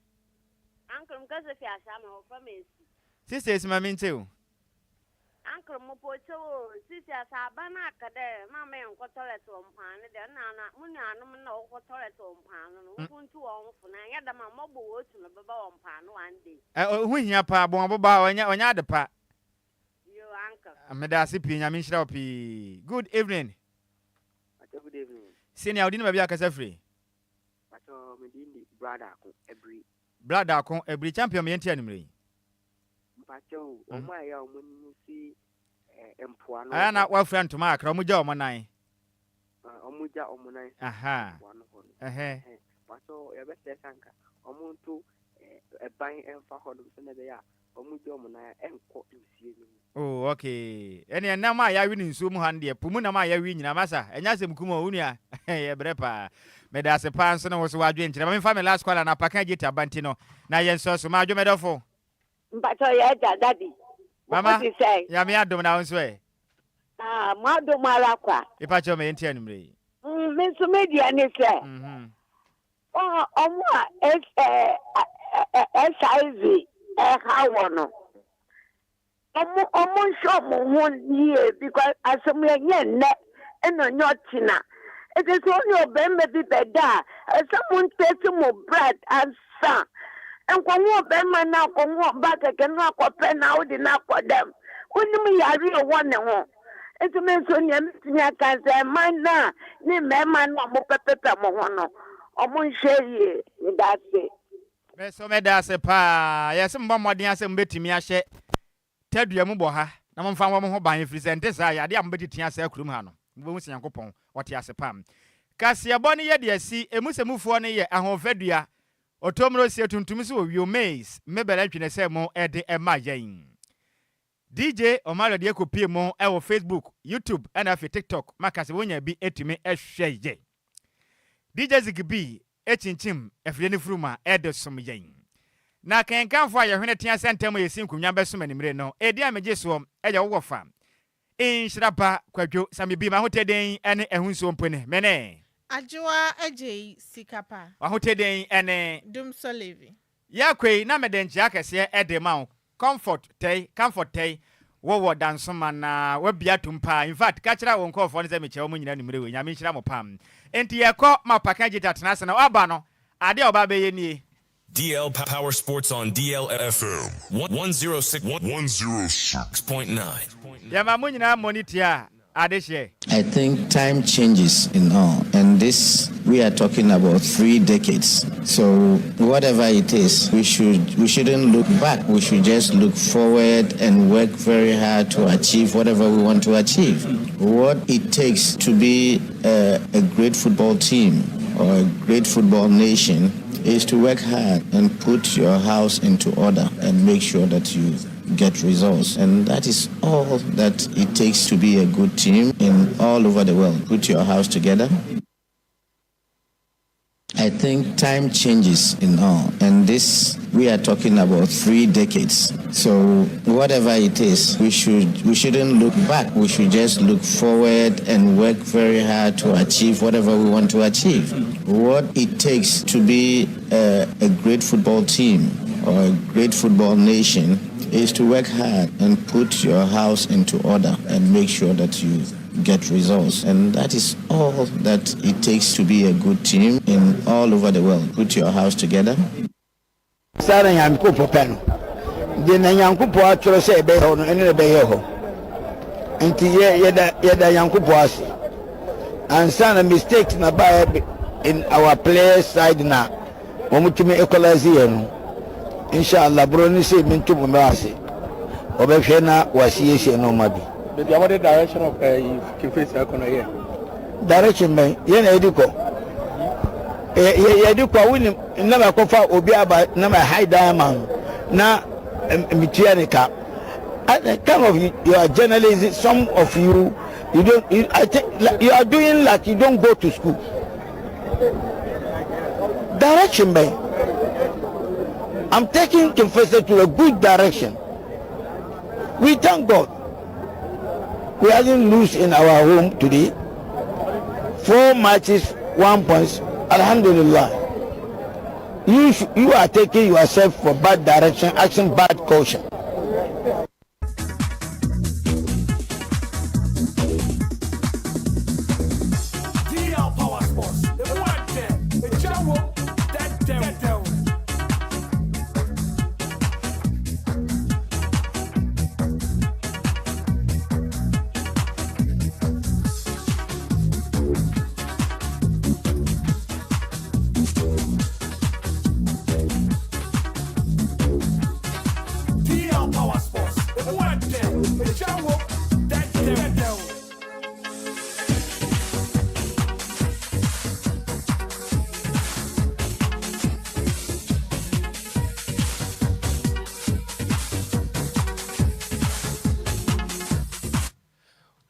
Uncle, because if you are some from me. Sisters, my mean too. Uncle Mopoto, sisters are banaka there, Mamma and Cotolet on Pan, then Nana, Munan, no Cotolet on Pan, Puntu on Funa, Yadama mobile to the Baba on Pan one day. When your pa, Bomba, and your other pa. You, Uncle. Medasipi, I mean, Shroppy. Good evening. Good evening. Senior, didn't be a free. Brother, every champion, me and enemy. I am not well friend to Mark, Romuja Omanai. Omuja Omanai. Aha. Paso, a better sanka. Omuntu, a buying and for Hodom, they are. Omuja Omanai and quote you see. Oh, okay. And now my winning Sum Handy, Pumuna, my winning Amasa, and Yasim Kumo Unia, Brepa. Medas a person was watching. I mean, family last call and Apakan Gita Bantino. Now, yes, so Majo Medofo. But I daddy. Mama, you say? Yamia Dominance way. Ah, Mado Malaqua. If I show me in enemy. Miss Media, and it's oh, what? SIV, how no. Almost shop 1 year because as a man, and no not Tina. It is only a baby better. Someone takes more bread and son. And when you bema now, come walk back again, not open out enough for them. When you are real one, it's a man so near can say, man, now, ni man, no more pepper, mono, or monsieur, that's it. So, Medas a pa, yes, some bomb, dear, some betty me a share. Tell you, Muboha, no one found one who buy if it's desire. I am betty Tia Krumano. Won't say Uncle what he has a pam. Cassia Bonnie, yet, see, a musa move for a year, and home fedia. Otomro se tuntumiso you maze mebele twene se mo ede ema yen DJ Omalo de kopie mo e wo Facebook YouTube and afi TikTok makase wonya bi etumi ehwe ye DJ Zigbi echinchim efide fruma ede som yen na kenkanfo aye hwene tia sentem yesin kunwa besom animre no edi ameje so eje wo fa Nhyiraba Kwadwo Sammy bi ma hoteden ene ehunso mpone mene Adwoa Agyei Sikapa. Wahoteden ene Dum Solevi. Yakwe na medenchi akese ede ma comfort tay wo dansoma na wabia tumpa in fact ka kira won call for ne se me che wo nyina nimre we nyame hira mo pam enti ye ko ma Apakan gita tena se na aba no ade oba be ye nie DL Power Sports on DLFM 106.9. Ya ma nyina monitor adehye. I think time changes in all, and this we are talking about 3 decades. So whatever it is, we shouldn't look back. We should just look forward and work very hard to achieve whatever we want to achieve. What it takes to be a great football team or a great football nation is to work hard and put your house into order and make sure that you get results. And that is all that it takes to be a good team in all over the world. Put your house together. I think time changes in all, and this we are talking about 3 decades. So whatever it is, we shouldn't look back. We should just look forward and work very hard to achieve whatever we want to achieve. What it takes to be a great football team or a great football nation is to work hard and put your house into order and make sure that you get results. And that is all that it takes to be a good team in all over the world. Put your house together. Sara yanku popeno. De na yanku po atro se be ho no ene be ho. Enti yeda yanku po ase. And some mistakes na ba in our players side na. Omutumi equalize no. Inshallah bro ni se mintu mo ase. Obehwe na wasiye no mabi. Baby, what the direction of Kife's here? Direction, man. Yen Ediko. Ediko, we never cover Obiaba, never high diamond. Now, Mitianica. Kind of you are journalists, some of you, I think you are doing like you don't go to school. Direction, man. I'm taking Confessor to a good direction. We thank God. We didn't lose in our home today. 4 matches, 1 point. Alhamdulillah. You are taking yourself for bad direction, action, bad culture.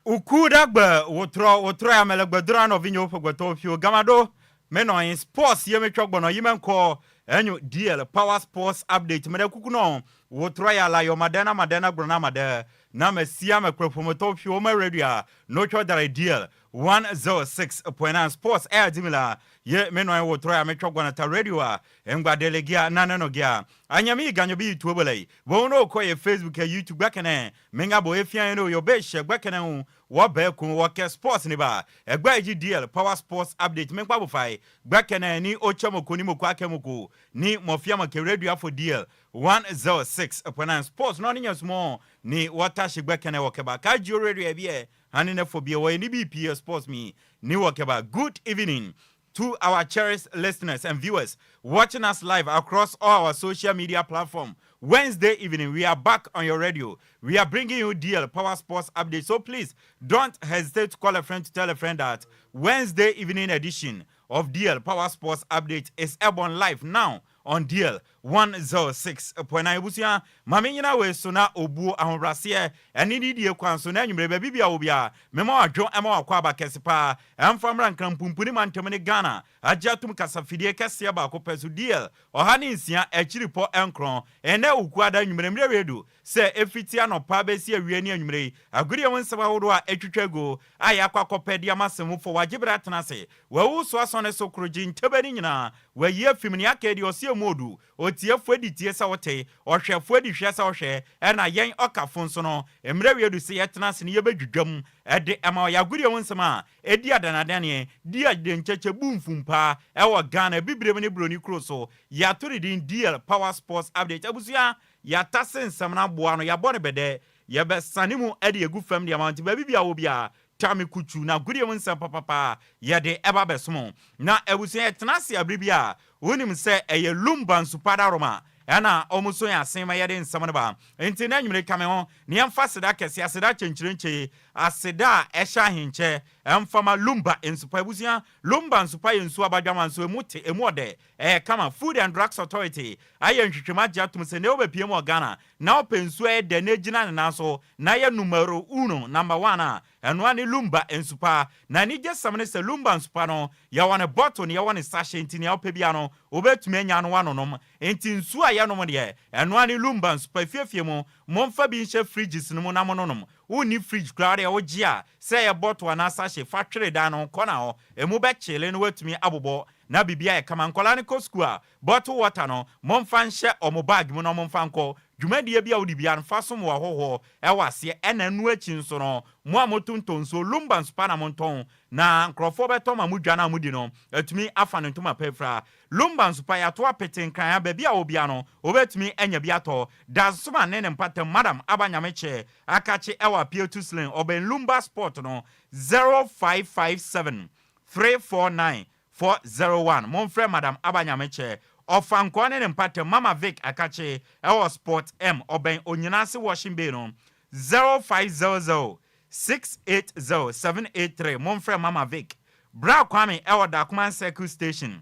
Ukudagba wotro amelegba dura no vinyo pogwato fio gamado meno in sports yeme twogbo no yimenko enyo DL Power Sports update mede kukuno wotro ya la yo madena grona made na mesia mekrofomoto fio ma radio no twa dare DL 106.9 sports air dimila ye meno wotro ya metwogbo na ta radio a engba delegia nanano gia anyami ganyo bi tuobelai wono ko ye Facebook e YouTube bakene menga bo efian no yo be she bakene hu wo be kun wo ke sports ni ba egba DL Power Sports update menkwa bo fai bakene ni ochemoko ni moko akemoko ni mofia make radio for DL 106.9 sports no nya small ni water she bakene wo ke ba ka jo radio e bie hanine for bie wo ni BP sports me ni wo ke ba. Good evening to our cherished listeners and viewers watching us live across all our social media platforms. Wednesday evening, we are back on your radio. We are bringing you DL Power Sports update. So please don't hesitate to call a friend to tell a friend that Wednesday evening edition of DL Power Sports update is airborne live now on DL 106.9 busia mamenyina we so na obu ahonrasie eni didie kwan so na nwumre bibia obia mema adwo ema akwa abakesepa emfamra nkampumpuni mantemene Ghana ajatum kasafidie kese ba akopesu DL ohani nsia echiripo enkron ene ukuada nwumre redu se efiti anopa besi awie ni nwumre aguri wonseba wodo a etwetwago aya akwa kopedia masemufo wagibra tenase wawu so asone so kroji ntebani nyina waye fimni akedi osie modu otiefo di tie sa wote ohwefo di hwe sa ohwe na yen okafo nso no emre wi edu se yetena se ne yebedwudwam ede ema ya guri wonsem a edi adanadane di adencheche bumfumpa ewo Ghana bibrem ne broni kro so ya to din DL Power Sports Update abusia ya tasen samna boa no ya bone bede ya be sanimu ede egu fam de amount ba bibia wo bia tami kuchu na guri wonsem papa ya de eba besomo na abusia tenase abribia wonim se eye Lumba nsupada Roma ana omuso ya asema yede nsam ne ba enti na nwumre kame ho ne yemfa seda kese aseda chenchirenche aseda esha hinche emfama Lumba nsupa ebusia Lumba nsupa yensu abadwama nso emute emode kama Food and Drugs Authority aye nhwehwema jatum se ne obepiem o Ghana na opensu de na gina na so na ye numero 1 number 1 eno ani Lumba nsupa na ni gesamne se Lumba nsupa no ya wane bottle ne ya wane sachet enti ne opebia no obetumi anya no wanonom enti nsu aye no de eno ani Lumba nsupa fiefie mu momfa bi nche fridges no mu na mononom uni fridge kra de ogia se ye bottle na sachet factory da no kona ho emu be chele no watumi abobo na bibia e kama nkola ne kosku a bottle water no momfa nhye omo bag mu no momfa nko dwumadie bia wodi bia nfa so mo hoho e wase ena nu achi nso no mo amotonton so Lumba nsupa na monton na nkrofo beto ma mudwa na mudi no atumi afa no ntoma pefra Lumba nsupa ya to apeten kan ya bia obia no obetumi enya bia to dasoma ne mpatem madam abanyameche akachi ewa P2 sling oben Lumba sport no 0557 349 401 monfre madam abanyameche ofanko ne mpatem mama Vic akachi ewa sport M oben onyinase washing bay no 0500 680-783 monfre mama Vic bra kwame ewa Dakuman Circle Station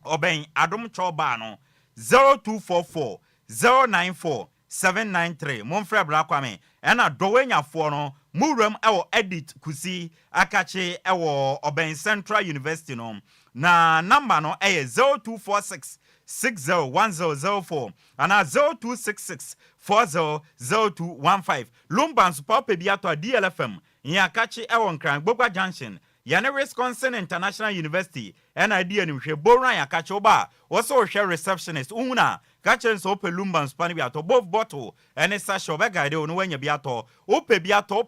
oben adom choba no 0244-094-793 monfre bra kwame ena dowenya no muram ewo edit kusi akachi ewo oben Central University no na number no 0246-601004 ana 0266-400215 Lumba nsupa pebiato DLFM ya kachi ewo nkran Gbogbo Junction Yane Wisconsin International University NID anihwe Boran ya kachi oba woso hwe receptionist una kachi nso ope Lumba nsupa biato both bottle ene sasho bega de onu wanya biato ope biato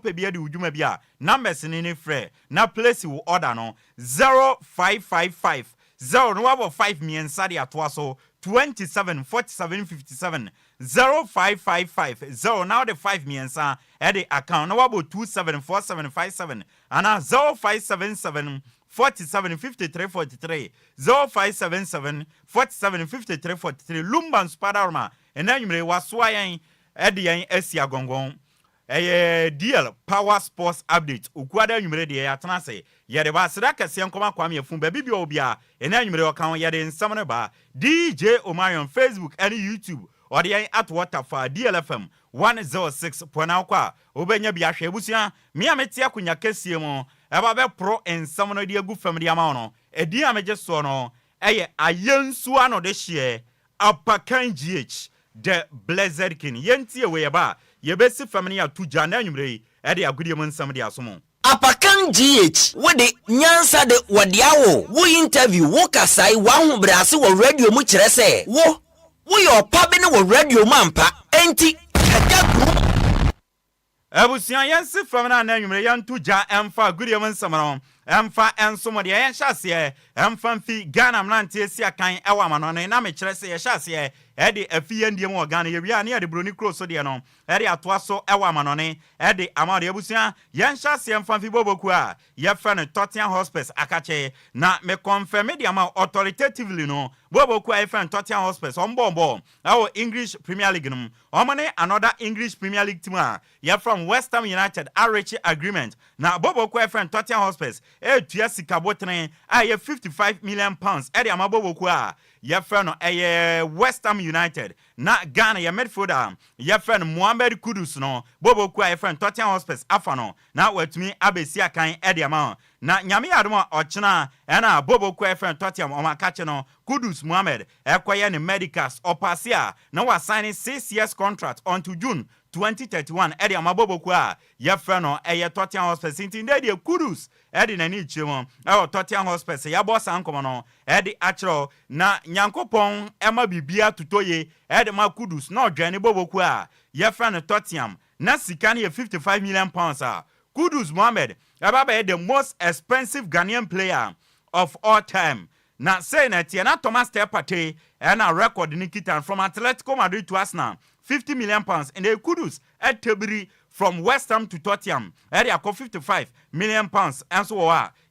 de udwuma bia numbers ni frɛ na place wo order no 0555 0 no wabo 5 miensa de atoa so 27 47 57 0555 0 now the 5 miensa the account no wabo 274757 ana 0577 47 53 43 0577 47 53 43 Lumba nsupada Roma enanyumre wasoa yen yen asia gongon DL Power Sports Update ukuada nyumre de ya tenase yede ba sida kase nkoma kwame afun ba bibia obia ena nyumre okan yede nsam ne ba DJ Omarion Facebook and YouTube ode yan Adwoa Tafa DLFM 106 pona kwa obenya bia hwe ebusia me ametia kunya kasie mo eba be pro ensam no de agu fam de ama no edi ameje so no ayensu ano de hye Apakan GH the Blessed King yentie we ba yebesi family atuja na nwumre e de agudie mu nsam de asomo Apakan GH we de nyansa de wadiawo wo interview wo kasai wa hu brase wo radio mu kire se wo yo pabe ne wo radio mu ampa enti kaja group abusian yensi family na nwumre yantuja emfa agudie mu nsam no emfa ensomo de yen hyase emfa mfi Ghana mlante esi akan ewa manone na me kire se ye hyase ede afie ndie mu Ghana ye wia ne ade broni cross de no ede atoa so ewa manone ede amade abusia yen hyase emfa mfi boboku a ye fa ne Tottenham Hotspur akache na me confirm de ama authoritatively no boboku a fa Tottenham Hotspur ombo awo English Premier League no omane another English Premier League team a ye from West Ham United arrange agreement na boboku a fa Tottenham Hotspur tua sikabotene a 55 million pounds ede amaboboku a ye fa no West Ham United na Ghana ye midfielder ye fa no Mohamed Kudus no boboku a ye fa Tottenham Hotspur afa no na watumi abesi akan ede ama na nyame adoma ochena na boboku a ye fa Tottenham omakache no Kudus Mohamed ekoye ne medicals opasia na wa sign 6 years contract until June 2031 edi amaboboku a ye frɛ no eye Tottenham Hotspur sinti ndɛ de kudus edi nani chimo Tottenham Hotspur ya boss ankomo no edi achro na nyankopon ema bibia tutoye edi ma kudus na odwane boboku a ye frɛ no Tottenham na sika ne 55 million pounds a Kudus Mohammed eba the most expensive Ghanaian player of all time. Na say na Tiana Thomas Tepate and a record Nikitan from Atletico Madrid to Arsenal 50 million pounds and the Kudus at Tebri from West Ham to Tottenham edi akọ 55 million pounds and so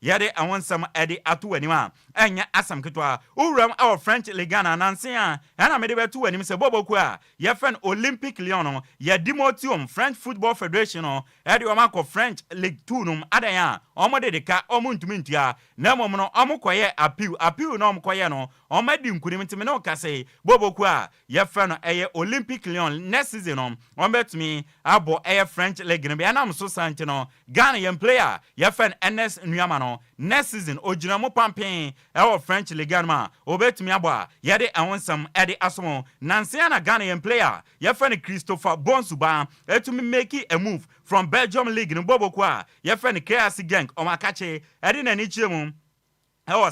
yede I want some edi atu anima enya asam ketwa uram our French Ligana nansia and amede betu anim se boboku a ye friend Olympic Lyon ye Dimotium French Football Federation edi o mako French League 2 num adaya omode de ka omuntumintua na mom no omokoye appeal no omokoye no omadi nkunim ntime no kase boboku a ye friend eye Olympic Lyon next season ombetumi abo eye French League no be anam so santino Ghanaian player ye friend NS Nhyiraba no next season ojinamo pampen our French League ma obetumi abo a ye de awonsam ede asomo nansia na Ghanaian player ye friend Christopher Bonsuba etumi make a move from Belgium League no boboku a ye friend KRC Gang omakache ede na ni chiremu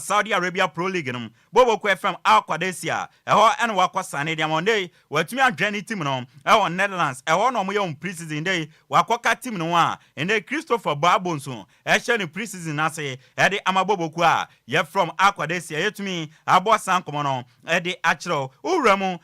Saudi Arabia Pro League num boboku FM Akwadesia ene wakosane diamonde watumi adwane team no Netherlands no mo yom preseason day wakoka team no a ene Christopher Babonso ni preseason ase ede amaboboku a ye from Akwadesia yetumi abosan komo no ede achro uramu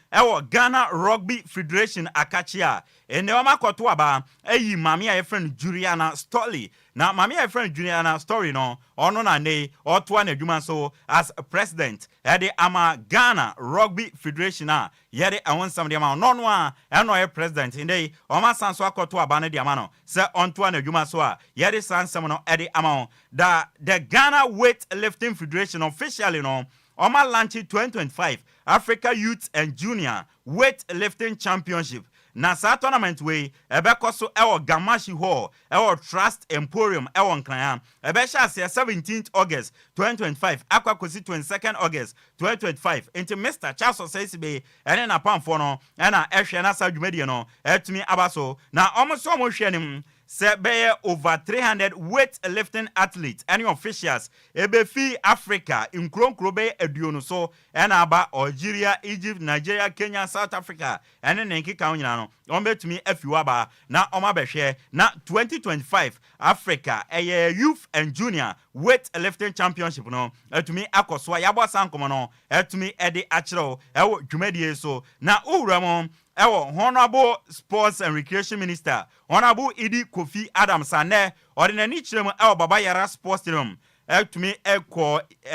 Ghana Rugby Federation akachia ene wamakoto aba eyi mami a friend Juliana Stolly na mami a friend Juliana Story no ono na ne oto na adwuma so as president ede ama Ghana Rugby Federation a yede awonsam de ama no a eno ye president inde o ma sanso akoto aba ne de ama no se onto na adwuma so a yede sansam no ede ama the Ghana Weightlifting Federation officially no o ma launch 2025 Africa Youth and Junior Weightlifting Championship. Na sa tournament we ebekoso Gamashi Hall Trust Emporium Nkran ebesha 17th August 2025 akwakosi 22nd August 2025 into Mr. Charles Osesibe ene na pamfo no na ehwe na sa dwumadi no etumi abaso na omoso hwe nim se be over 300 weightlifting athletes any officials ebefi Africa in kronkrobe eduonu so aba Algeria, Egypt, Nigeria, Kenya, South Africa ene nenkika onyina no ombetumi afiwaba na omabehwe na 2025 Africa Youth and Junior Weightlifting Championship no etumi akoso yabo sankomo no etumi ede achiro dwumadie so na owuramo Honorable Sports and Recreation Minister Honorable Idi Kofi Adams ane ordinary chirem Baba Yara Sports Stadium to me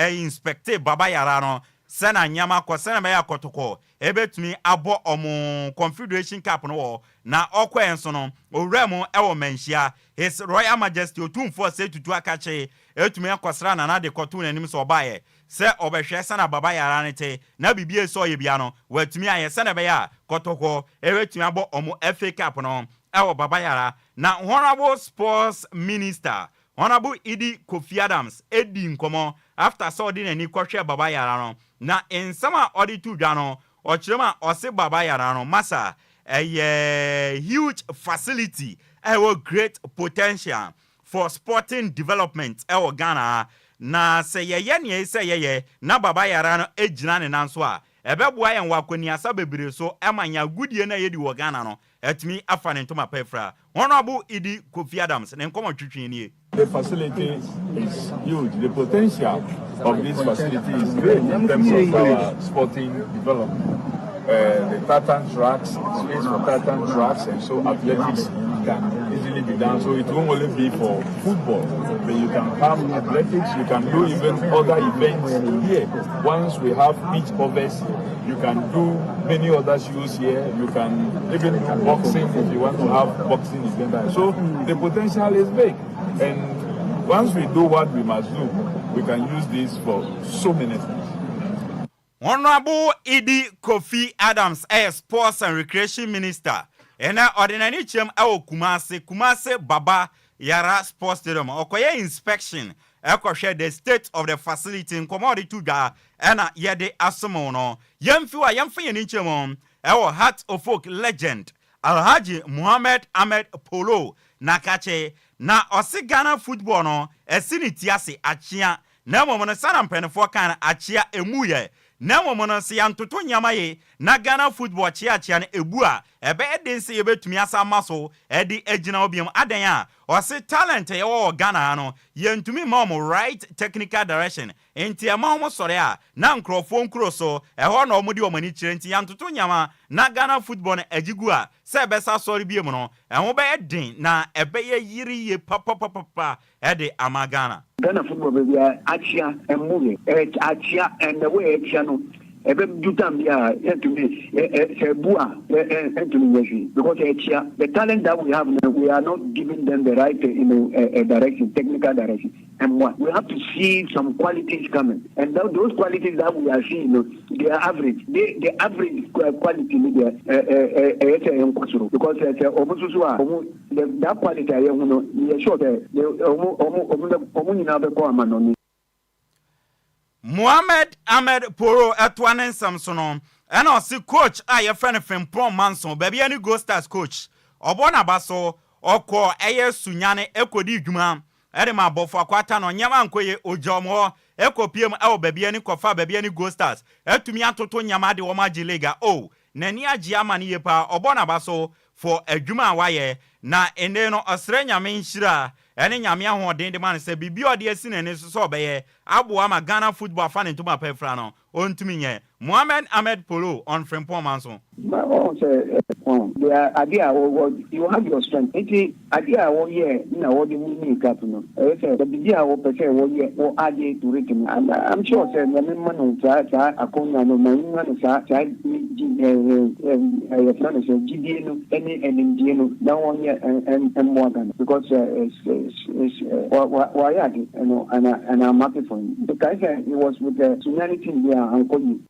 inspector Baba Yara no sena nyama ko sena me akotoko ebe to me abo omo Confederation Cup no na okwa enso no owremu menhia His Royal Majesty otumfo se tutu akache etumi akosra na de kotu nanim so obaye se obehwe sana Baba Yara nete na bibie so ye bia no watumi aye sana be ya kotoko ewetumi abo omo FA Cup no Baba Yara na Honorable Sports Minister Honorable Idi Kofi Adams edi nkomo after so di nani kwhwe Baba Yara no na ensama auditu dwa no ochirema ose Baba Yara no masa huge facility great potential for sporting development Ghana na se ye na Baba Yara no ejina ne nanso a ebeboa yen wakoni asa bebire so emanya gudie na yedi wo Ghana no etimi afa ne ntoma pefra Honorable Idi Kofi Adams ne nkomo twetwe nie. The facility is huge. The potential of this facility is great in terms of our sporting development. The tartan tracks, space for tartan tracks, and so athletics can easily be done. So it won't only be for football, but you can have athletics, you can do even other events here. Once we have beach covers, you can do many other shows here. You can even do boxing if you want to have boxing event. So the potential is big. And once we do what we must do, we can use this for so many things. Honorable Idi Kofi Adams, Sports and Recreation Minister. And ordinary chem Kumase Baba Yara Sports Stadium. Okoye inspection. Share the state of the facility in commodity to ga and yede asomono. Yemfiwa yemfi yeninchemon. Heart of folk legend. Alhaji Muhammad Ahmed Polo nakache na osi Ghana football no esini tiase achia na momo sana mpenefo kan achia emuye na momo no se yantoto nyama ye na Ghana football chia na ebu a ebe edense yebetumi asa maso edi egina obiam adan a osi talent ye wo Ghana no yentumi ma mo right technical direction enti ama mo sore a na nkrofo nkro so eho na omudi omani kire enti yantoto nyama na Ghana football na ejigu a se besa sori biem no eho be edin na ebe ye yiri ye papa ede ama Ghana football baby achia and movie achia and the way achia no ebe dutam bia to me sebua to me because the talent that we have now, we are not giving them the right direction, technical direction, and what we have to see some qualities coming, and those qualities that we are seeing, they are average. The average quality because that quality Muhammad Ahmed Poro Etwanen Samsono and also coach a friend of Frimpong Manson baby any Go Stars coach Obona Baso oko eye sunyane ekodi dwuma edema bofo akwata no nyama nkoye ojomo ekopiem e baby any kofa baby any Go Stars etumi atoto nyama de wo majilega nani agi amane yepa Obona Baso for adwuma waye na ene no osre nyame nhira ene nyame ahoden de man se bibi ode asine ne so obeye Adwoa ma Ghana football fan ntuma pefra no ontumi nye Muhammad Ahmed Polo on Frimpong Manson the idea you have your strength. It's idea na what the meaning cap no. The idea add to written. I'm sure say na man sa akona no man sa GDN no any no that one and more than because why and I'm happy for him. The guy it was with the humanity there and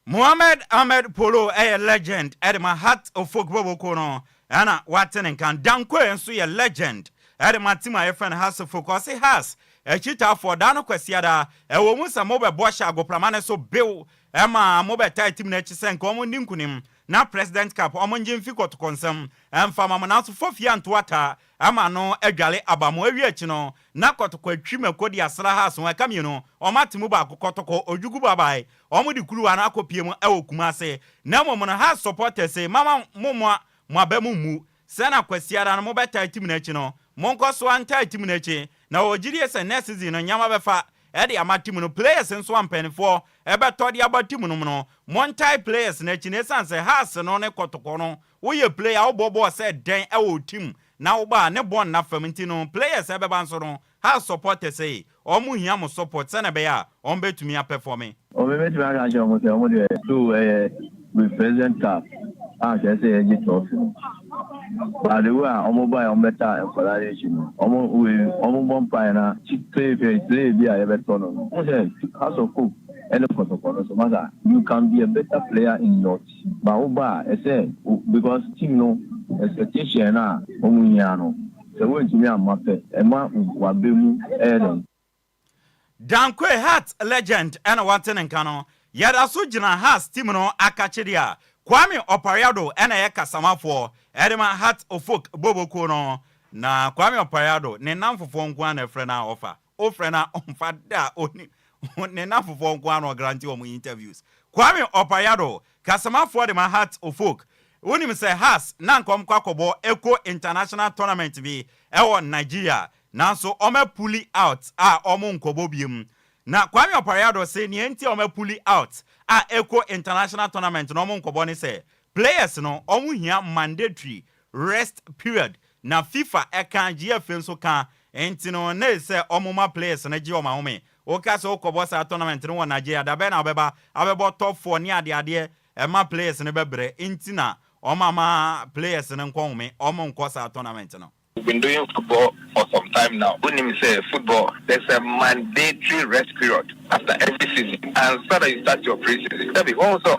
Muhammad Ahmed Polo a legend at my heart of folk bobokono ana waten kan dankwe enso ye legend at my team my friend has of focus has a chita for dano kwesiada e wo musa mobe bosha agopramane so bill ema mobe tight team na chisen ko mo ninkunim na president cap omonje mfiko to konsem emfama mo na so fofia ntwata ama no adwale abamo awi achi no na kotoko atwime kodi asra ha so akam no omatimu ba akokotoko ojugu babai omudi kuruwa na akopiem ewokuma ase na momo no ha supporters say mama momwa mwabemu mu sena kwasiara no mobeta team na achi no monko so anta team na achi na ogiri ese next season no nyama befa edi amatimu no players nso ampenfo ebe todi abatimu no montai players na achi ne sanse has no ne kotoko no wo ye player wo bobo se den ewo team na uba ne bon na famintino players ebe banso no ha support say omu hia mo support se na be ya on betumi a performing o be betumi a jo mo se omu de to with president cap and say eji trophy by the way omu buy on better collaboration omu bon pa na play bi a ebe to no o say house of cook so matter you can be a better player in your team but uba say because team no expectation na omunyano se wonjimi amape ema wabemu eren Dankwe Heart legend and waten nkano yada so gina has team no akachidia Kwame Opariado ena ye kasamafo edema Heart of Folk boboko no na Kwame Opariado ne namfofo nkwa na frɛ na offer o frɛ na omfada oni ne namfofo nkwa no guarantee o mu interviews Kwame Opariado kasamafo de ma Heart of Folk Unim say has na nkom kwakobo Eco International Tournament bi ewo Nigeria nanso ome pulli out a omo nkobo biem na Kwame Opariado say ni enti ome pulli out a Eco International Tournament no omo nkobo ni say players no omo hia mandatory rest period na FIFA ekan GFM so kan enti no na say omo ma players na gi o ma home o ka so okobo sa tournament no wo Nigeria da be na obeba abebo top 4 ni ade ma players ne bebre enti na Omama players in Kwome, Omon Cosa tournament. No. We've been doing football for some time now. When you say football, there's a mandatory rest period after every season. And so that you start your pre-season. Also,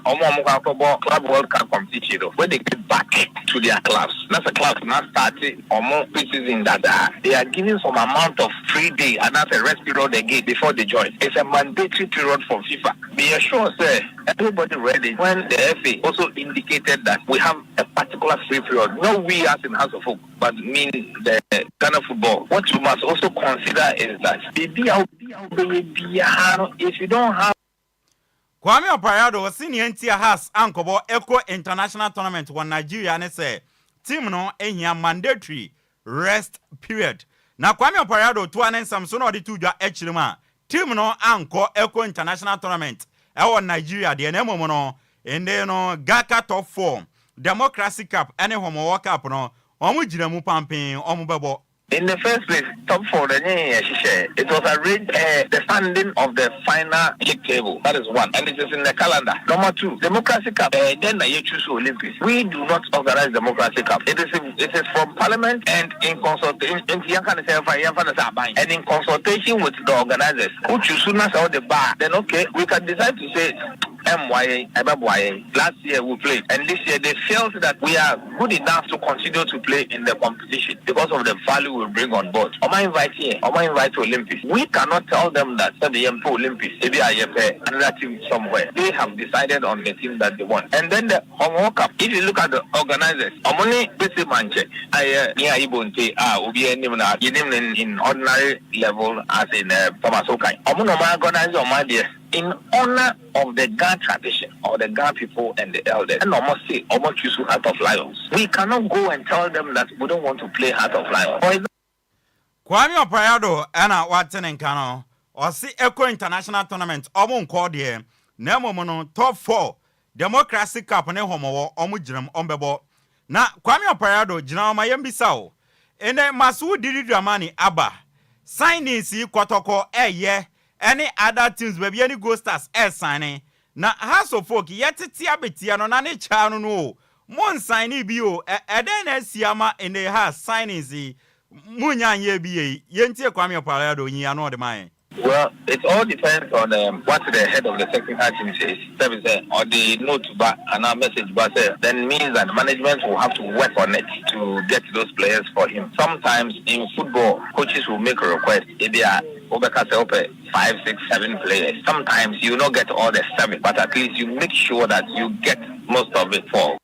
football club World Cup competition, when they get back to their clubs. That's a club now starting or more pre-season that they are giving some amount of free day and that's a rest period they get before they join. It's a mandatory period for FIFA. Be assured, sir, everybody ready. When the FA also indicated that we have a particular free period, not we as in House of Folk, but mean the Ghana football. What you must also consider is that if you don't have Kwame Oparado senior NTA has ankobo Echo International Tournament one Nigeria and say team no ehia mandatory rest period. Na Kwame Oparado to anen Samson odi tudwa echirima team no anko Echo International Tournament e won Nigeria de enemo no ende no Gaka top 4 Democracy Cup ene homo World Cup no omu jira mu pampin omu bebo. In the first place, top 4, it was arranged the standing of the final league table. That is one, and it is in the calendar. Number 2, Democracy Cup. Then you choose Olympics. We do not organize Democracy Cup. It is from Parliament and in consultation. And in consultation with the organizers, who choose the bar. Then okay, we can decide to say. Last year we played, and this year they felt that we are good enough to continue to play in the competition because of the value we bring on board. Am I inviting Olympics? We cannot tell them that the Olympics, maybe I another team somewhere. They have decided on the team that they want. And then the World Cup, if you look at the organizers, Omoni Bisi Manche, in ordinary level as in Thomas Okai. Omonoma organizer on my dear. In honor of the Ga tradition or the Ga people and the elders, and almost say, almost choose Heart of Lions. We cannot go and tell them that we don't want to play Heart of Lions. Kwame Oparado, Anna Watson and Kano, or see Echo International Tournament, Omon Cordier, Nemomono, top 4, Democracy Cup, and Homo, Omujim, Ombebo. Na Kwame Oparado, General Mayembi Sao, and then Masu Didi Dramani Abba, signing see Kotoko, ye. Any other teams baby any go stars signing na House of Folk yet tiabetia no na ne cha no mon sign bio den asiama in the house signings munya ye bi yentie Kwame Oparado yin ano de man. Well, it all depends on what the head of the technical team says. Or the note back and our message back then means that management will have to work on it to get those players for him. Sometimes in football, coaches will make a request. If they are over 5, 6, 7 players. Sometimes you don't get all the 7, but at least you make sure that you get most of it for.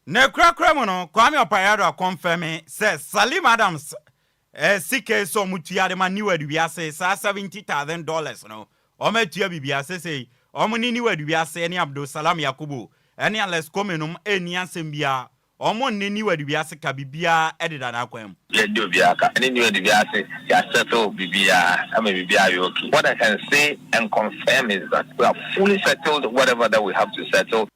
Nekrakremono, Kwame Oparado confirming says Salim Adams. CK so mutia de man niwa dubiase sa $70,000 no o metua bibiase say o mo ni niwa dubiase eni Abdul Salam Yakubu eni Alex Komenum eni ansembia o mo ni niwa dubiase ka bibia edida na kwam ye dubia ka eni niwa dubiase ya settle bibia am bibia you okay. What I can say and confirm is that we are fully settled whatever that we have to settle.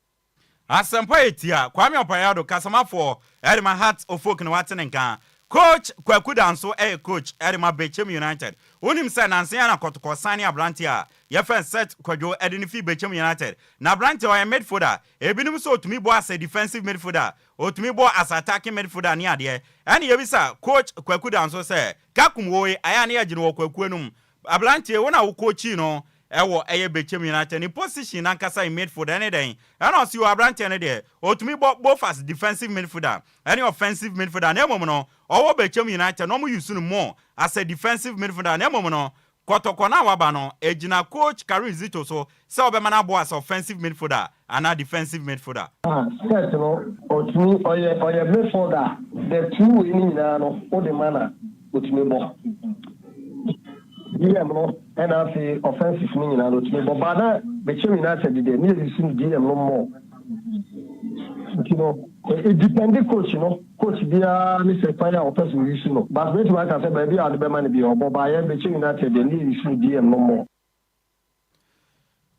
Asempa etia Kwame Oparado kasama for Edma Heart of Folk no watenenka Coach Kwakudanso coach Edema Bechem United. Unim say Nancy na kotoko sani abrantia. Ye first set Kwadwo Edenifi Bechem United. Na abrantia o midfielder. Ebinum so to me bo as a defensive midfielder. O to me bo as attacking midfielder ni ade. Ani ye bisa coach Kwakudanso say kakumwoe aya na agine wo Kwakuenum. Abrantia wona wo coach no ewo eye Bechem United ni position nankasa in midfield any day. And also abrantia ne there. O to me both as defensive midfielder. Any offensive midfielder na no Owo Bechem United no mu use no more as a defensive midfielder na no kotoko na waba no ejina coach Karim Zito so se obemana bo as offensive midfielder and a defensive midfielder. Set no otumi oye midfielder the two ni na no o de mana otumi bo. DM no and as offensive ni na otumi bo bana Bechem United dey ni use DM no more. You know, it depends coach, you know. Coach bia me say fire or person you know. But wait till I can say baby I the man be obo ba ye be United dey need issue DM no more.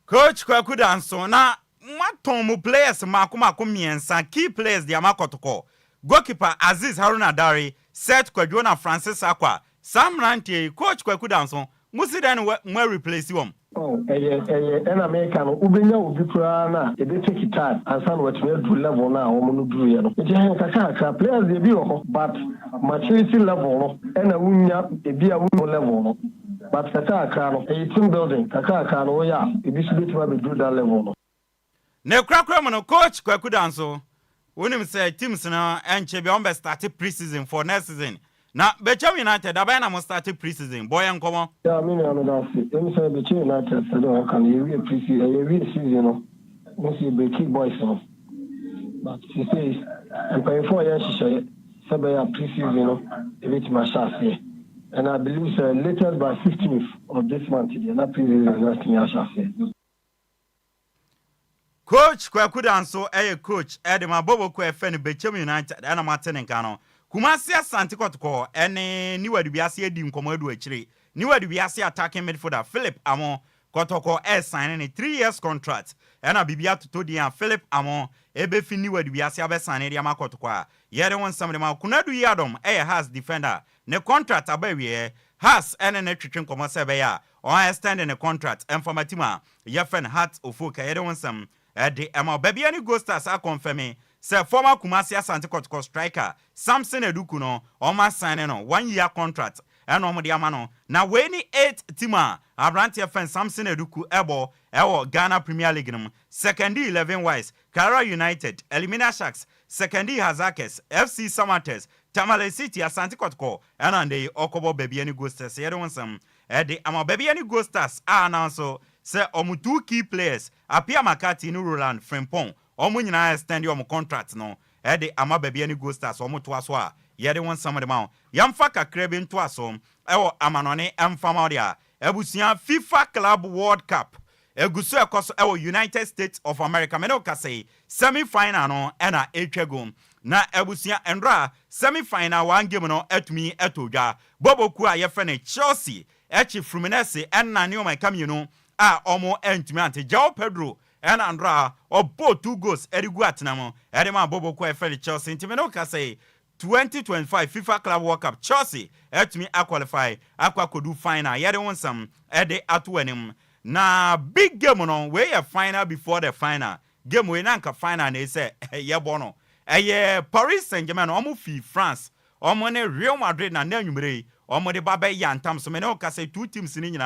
Coach Kwakudanso na maton mu players makoma miensa key players dia makotoko. Goalkeeper Aziz Haruna Dari, Seth Kwadwo na Francis Akwa. Sam Rantie coach Kwakudanso musi den we replace him. Oh, an American, Ubina will be prana, a bit take it time, and some what we do level now, woman do you. It's players the view, but maturity level, and a wunya, a beer level. But Kaka, a team building, Kaka, oh yeah, it is bit where we do that level. Ne Crackman, coach, Kwakudanso. When him say teams now and Chebiombe started preseason for next season. Now, Betcha United, Abana must start preseason. Boy and come on. Yeah, I mean, I'm not saying, Betcha United, I don't can you real preseason, a real season, once you be key boys. But she says, I'm paying 4 years, she said, Sabaya preseason, a bit my chassis. And I believe latest by 15th of this month, not preseason, last year, chassis. Coach Kwakudanso, coach, Edema Bobo Kwe Betcha United, and I'm attending Kano. Kumasi Asante Kotoko, any new Adibiasi Dim Komodo Chile, new Adibiasi attacking midfielder Philip Amon, Kotoko signing a 3 years contract, and a Bibia to Todia Philip Amon, Ebefi new Adibiasi Abesane Yama Kotoko, Yere one somebody Kunadu Yadom, has defender, ne contract Abewie, has any nutrition Komosebeya, or extending a contract, and for Matima, Yefen Hat Ufuka, Yere one some, the Amo Babiani Ghostas are confirming. Sir, former Kumasi Asante Kotoko striker Samson Edukuno Oma signing on 1 year contract and Omodiamano. Now when 8 tima Abrantia fan Samson Eduku Ewo Ghana Premier League 2nd 11 wise Kara United Elimina Sharks 2nd Hazakes FC Samates Tamale City Asante Kotoko and the Okobo Babiani Ghostas Yedonsam the Ama Babiani Ghostas are now so Sir Omutu key players Apia Makati Nuruland Frimpong Omu nyina extend your contract no the ama baby any go stars omu to aso a ye de won some of them out yamfa kakra bi nto aso ewo amanone emfama dia ebusia FIFA Club World Cup egusu ekoso ewo United States of America me no ka say semi final no na etwego na ebusia endra semi final one game no etumi etodwa boboku a ye fene Chelsea echi Fluminense na ne o my come you know a omo entumi ante João Pedro and Andra or both 2 goals Erigu Atinamo, Edema Bobo Kwe Chelsea, Timenoka say 2025 FIFA Club World Cup Chelsea, me a qualify, Aqua could do final, yet on some Ede Atwenim. Na big game on way a final before the final. Game we nanka final, they say, yeah, bono. Paris Saint-Germain, Omufi, France, Omone Real Madrid, and Nenumere, Omode Babe Yantam, so Menoka say 2 teams in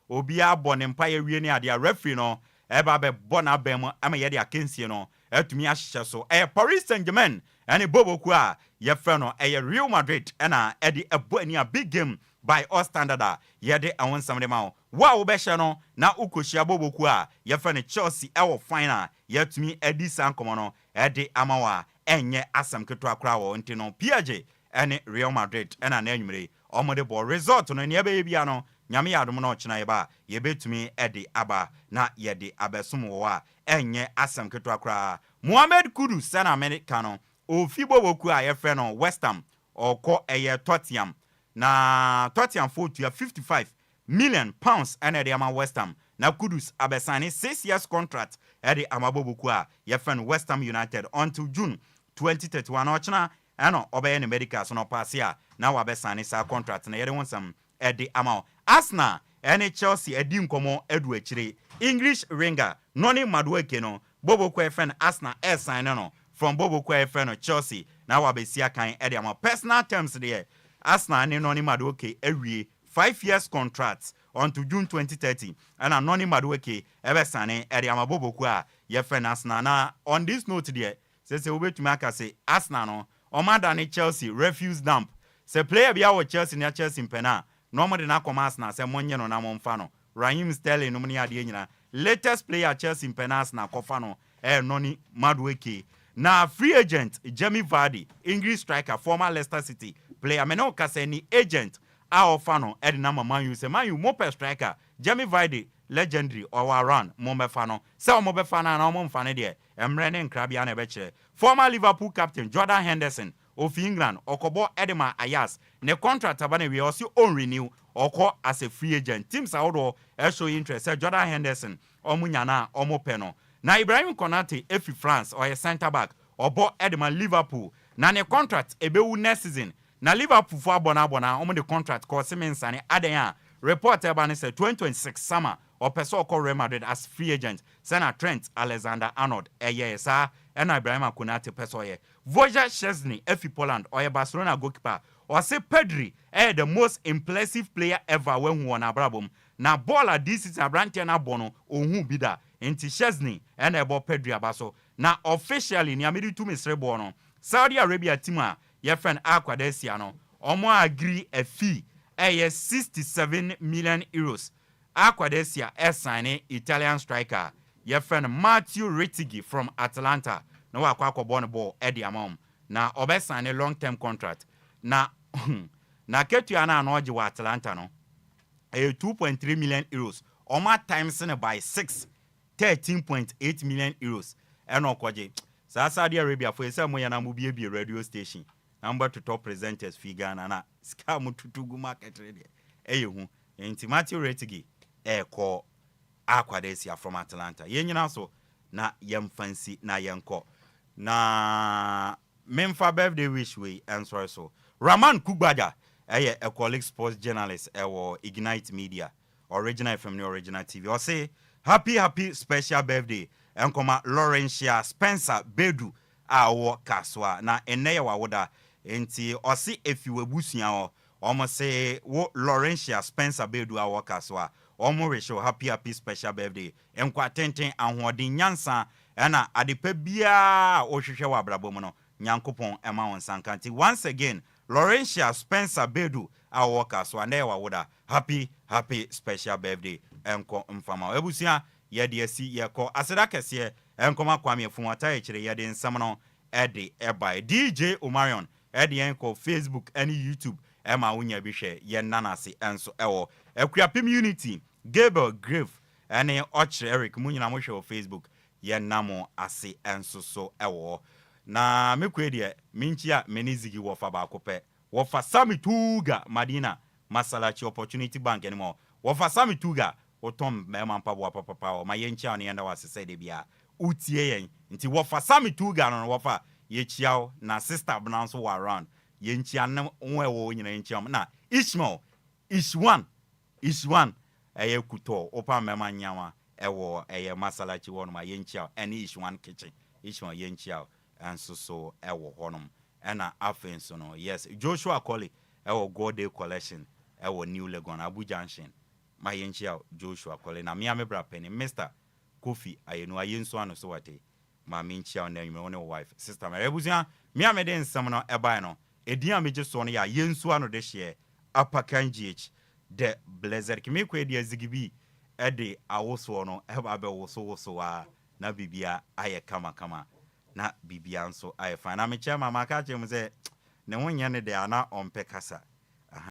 Obia Bon Empire Wienia, their referee no. Eba be bona bemo ama ye de akensie no atumi ahye so Paris Saint-Germain and Bobo Kwa ye fe no Real Madrid na edi ebo ani a big game by all standard ye de awon samde ma wa wo be hye no na ukohia Bobo Kwa ye fe no Chelsea ewo final ye atumi edi sankomo no edi amawa enye asam keto akra wo ntino PSG and Real Madrid na anwumre omode ball result no ne ebe bia no nyame yadom no chena yeba yebetumi ede aba na yede abesum wo a enye asem keto akra Mohamed Kudus sana America no ofibo boku a yefre no West Ham oko Tottenham na Tottenham for to 55 million pounds and the ama West Ham na Kudus abesani 6 years contract ede amaboboku a yefre no West Ham United until June 2031 ochna ano obeye ne medical so no pass ya na wabesani sa contract na yede wonsam ede ama Arsenal and Chelsea edi nkomo Adwoa Agyei English ringer Noni Madueke no Bobo Kwe friend Arsenal sign no from Bobo Kwe friend Chelsea na wabesia kan edi ama personal terms there Arsenal and Noni Madueke ewie 5 years contracts until June 2030 and Noni Madueke ebesane edi ama Bobo Kwe ye friend Arsenal na on this note there say obetumi aka say Arsenal no omada Chelsea refuse dump say player bia wo Chelsea na Chelsea mpena normally na commerce na say monye no na momfa no Raheem Sterling no mni ade nyina latest player Chelsea penas na kofa no Noni Madueke na free agent Jamie Vardy English striker former Leicester City player me no ka say ni agent a offer no e na Man U say Man U mo striker Jamie Vardy legendary or run mo befa no say mo befa na mo mfa ne de emre ne nkrabia na beche former Liverpool captain Jordan Henderson of England okobo Edema Ayas ne contract abane we also on renew oko as a free agent teams awodo show interest Jordan Henderson omunya na omopeno na Ibrahim Konate efi France or a center back obo Edema Liverpool na ne contract ebewu next season na Liverpool for abona omo the contract ko semensane aden a report eba ne say 2026 summer or peso call Real Madrid as free agent. Sena Trent Alexander-Arnold sa ena Ibrahima Konate peso ye. Wojciech Szczesny Efi Poland or Barcelona goalkeeper or say Pedri the most impressive player ever when who won abrabum. Na baller this is Abrantia na bono ohun bida enti Szczesny ena ebo Pedri abaso. Na officially ni amidi tu misre bono. Saudi Arabia team a ye friend Akwadesia no omo agree a fee 67 million euros. Akwadesia signing Italian striker ye friend Matteo Rettigi from Atalanta. No akwa born ball Eddie Amom. Na obe sign a long-term contract. Na ketu ana anoji wa Atalanta no. 2.3 million euros. Oma times by 6. 13.8 million euros. Eno kwaje. Saudi Arabia for esa mo yana mubi be radio station. Number to top presenters figure na scam tutugu market ready. Eyehu. Enti Matteo Rettigi ko Akwadesia from Atalanta. Yenyina so na yemfancy na yenko. Na memfa birthday wish we answer so. Raman Kugbaja a colleague sports journalist or Ignite Media, original from the original TV. Or say happy special birthday and come Laurentia Spencer Bedu our kaswa na ene wa woda enti or see if you were busia or almost say what Laurentia Spencer Bedu our kaswa almost show happy special birthday and kwatenten and wodi nyansa na adepa bia o hwehwe wa brabomo nyankopon ema won sankanti once again Laurentia Spencer Bedu our kaswa na wa woda happy special birthday enko mfama ebusia ye de asi ye ko aseda kese enkoma kwame funwata ye kire ye de nsam no ede eba DJ Omarion ede enko Facebook and YouTube ema wonya bi hwe ye nanase enso ewo Akuapem Unity Gabriel Grave ene Ochre Eric munyina mo hwe Facebook ye namo ase enso so ewo na mekwe de minchia menizigi wo fa ba kope wo fa Sammy Tuga Madina Masalachi Opportunity Bank anymore wo fa Sammy Tuga otom mema mpaboa papa o mayenchia ne yenda wasese de bia utie yen nti wo fa Sammy Tuga no wo fa ye chiao na sister bnanso wa around yenchia ne wo nyina yenchia na Ishmael is one eye kuto opa mema nyawa ewo eye Masalachi wonu mayenchia ene is one kitchen Ishmael yenchia and so ewo honum ena afenso no yes Joshua Colley ewo God Day collection ewo New Legon Abu Junction mayenchia Joshua Colley na me bra penny Mr. Kofi ayenu ayenso ano so wate ma menchia na nyume one wife sister me ebusia me amede nsam no eba no edian meje so no ya yenso ano de hye Apakan GH the blazer kimi ko edi azigibi ede awoso no eba be woso a na bibia aye kama na bibia nso aye fa na me chema maka chem se ne wonya ne de ana ompe kasa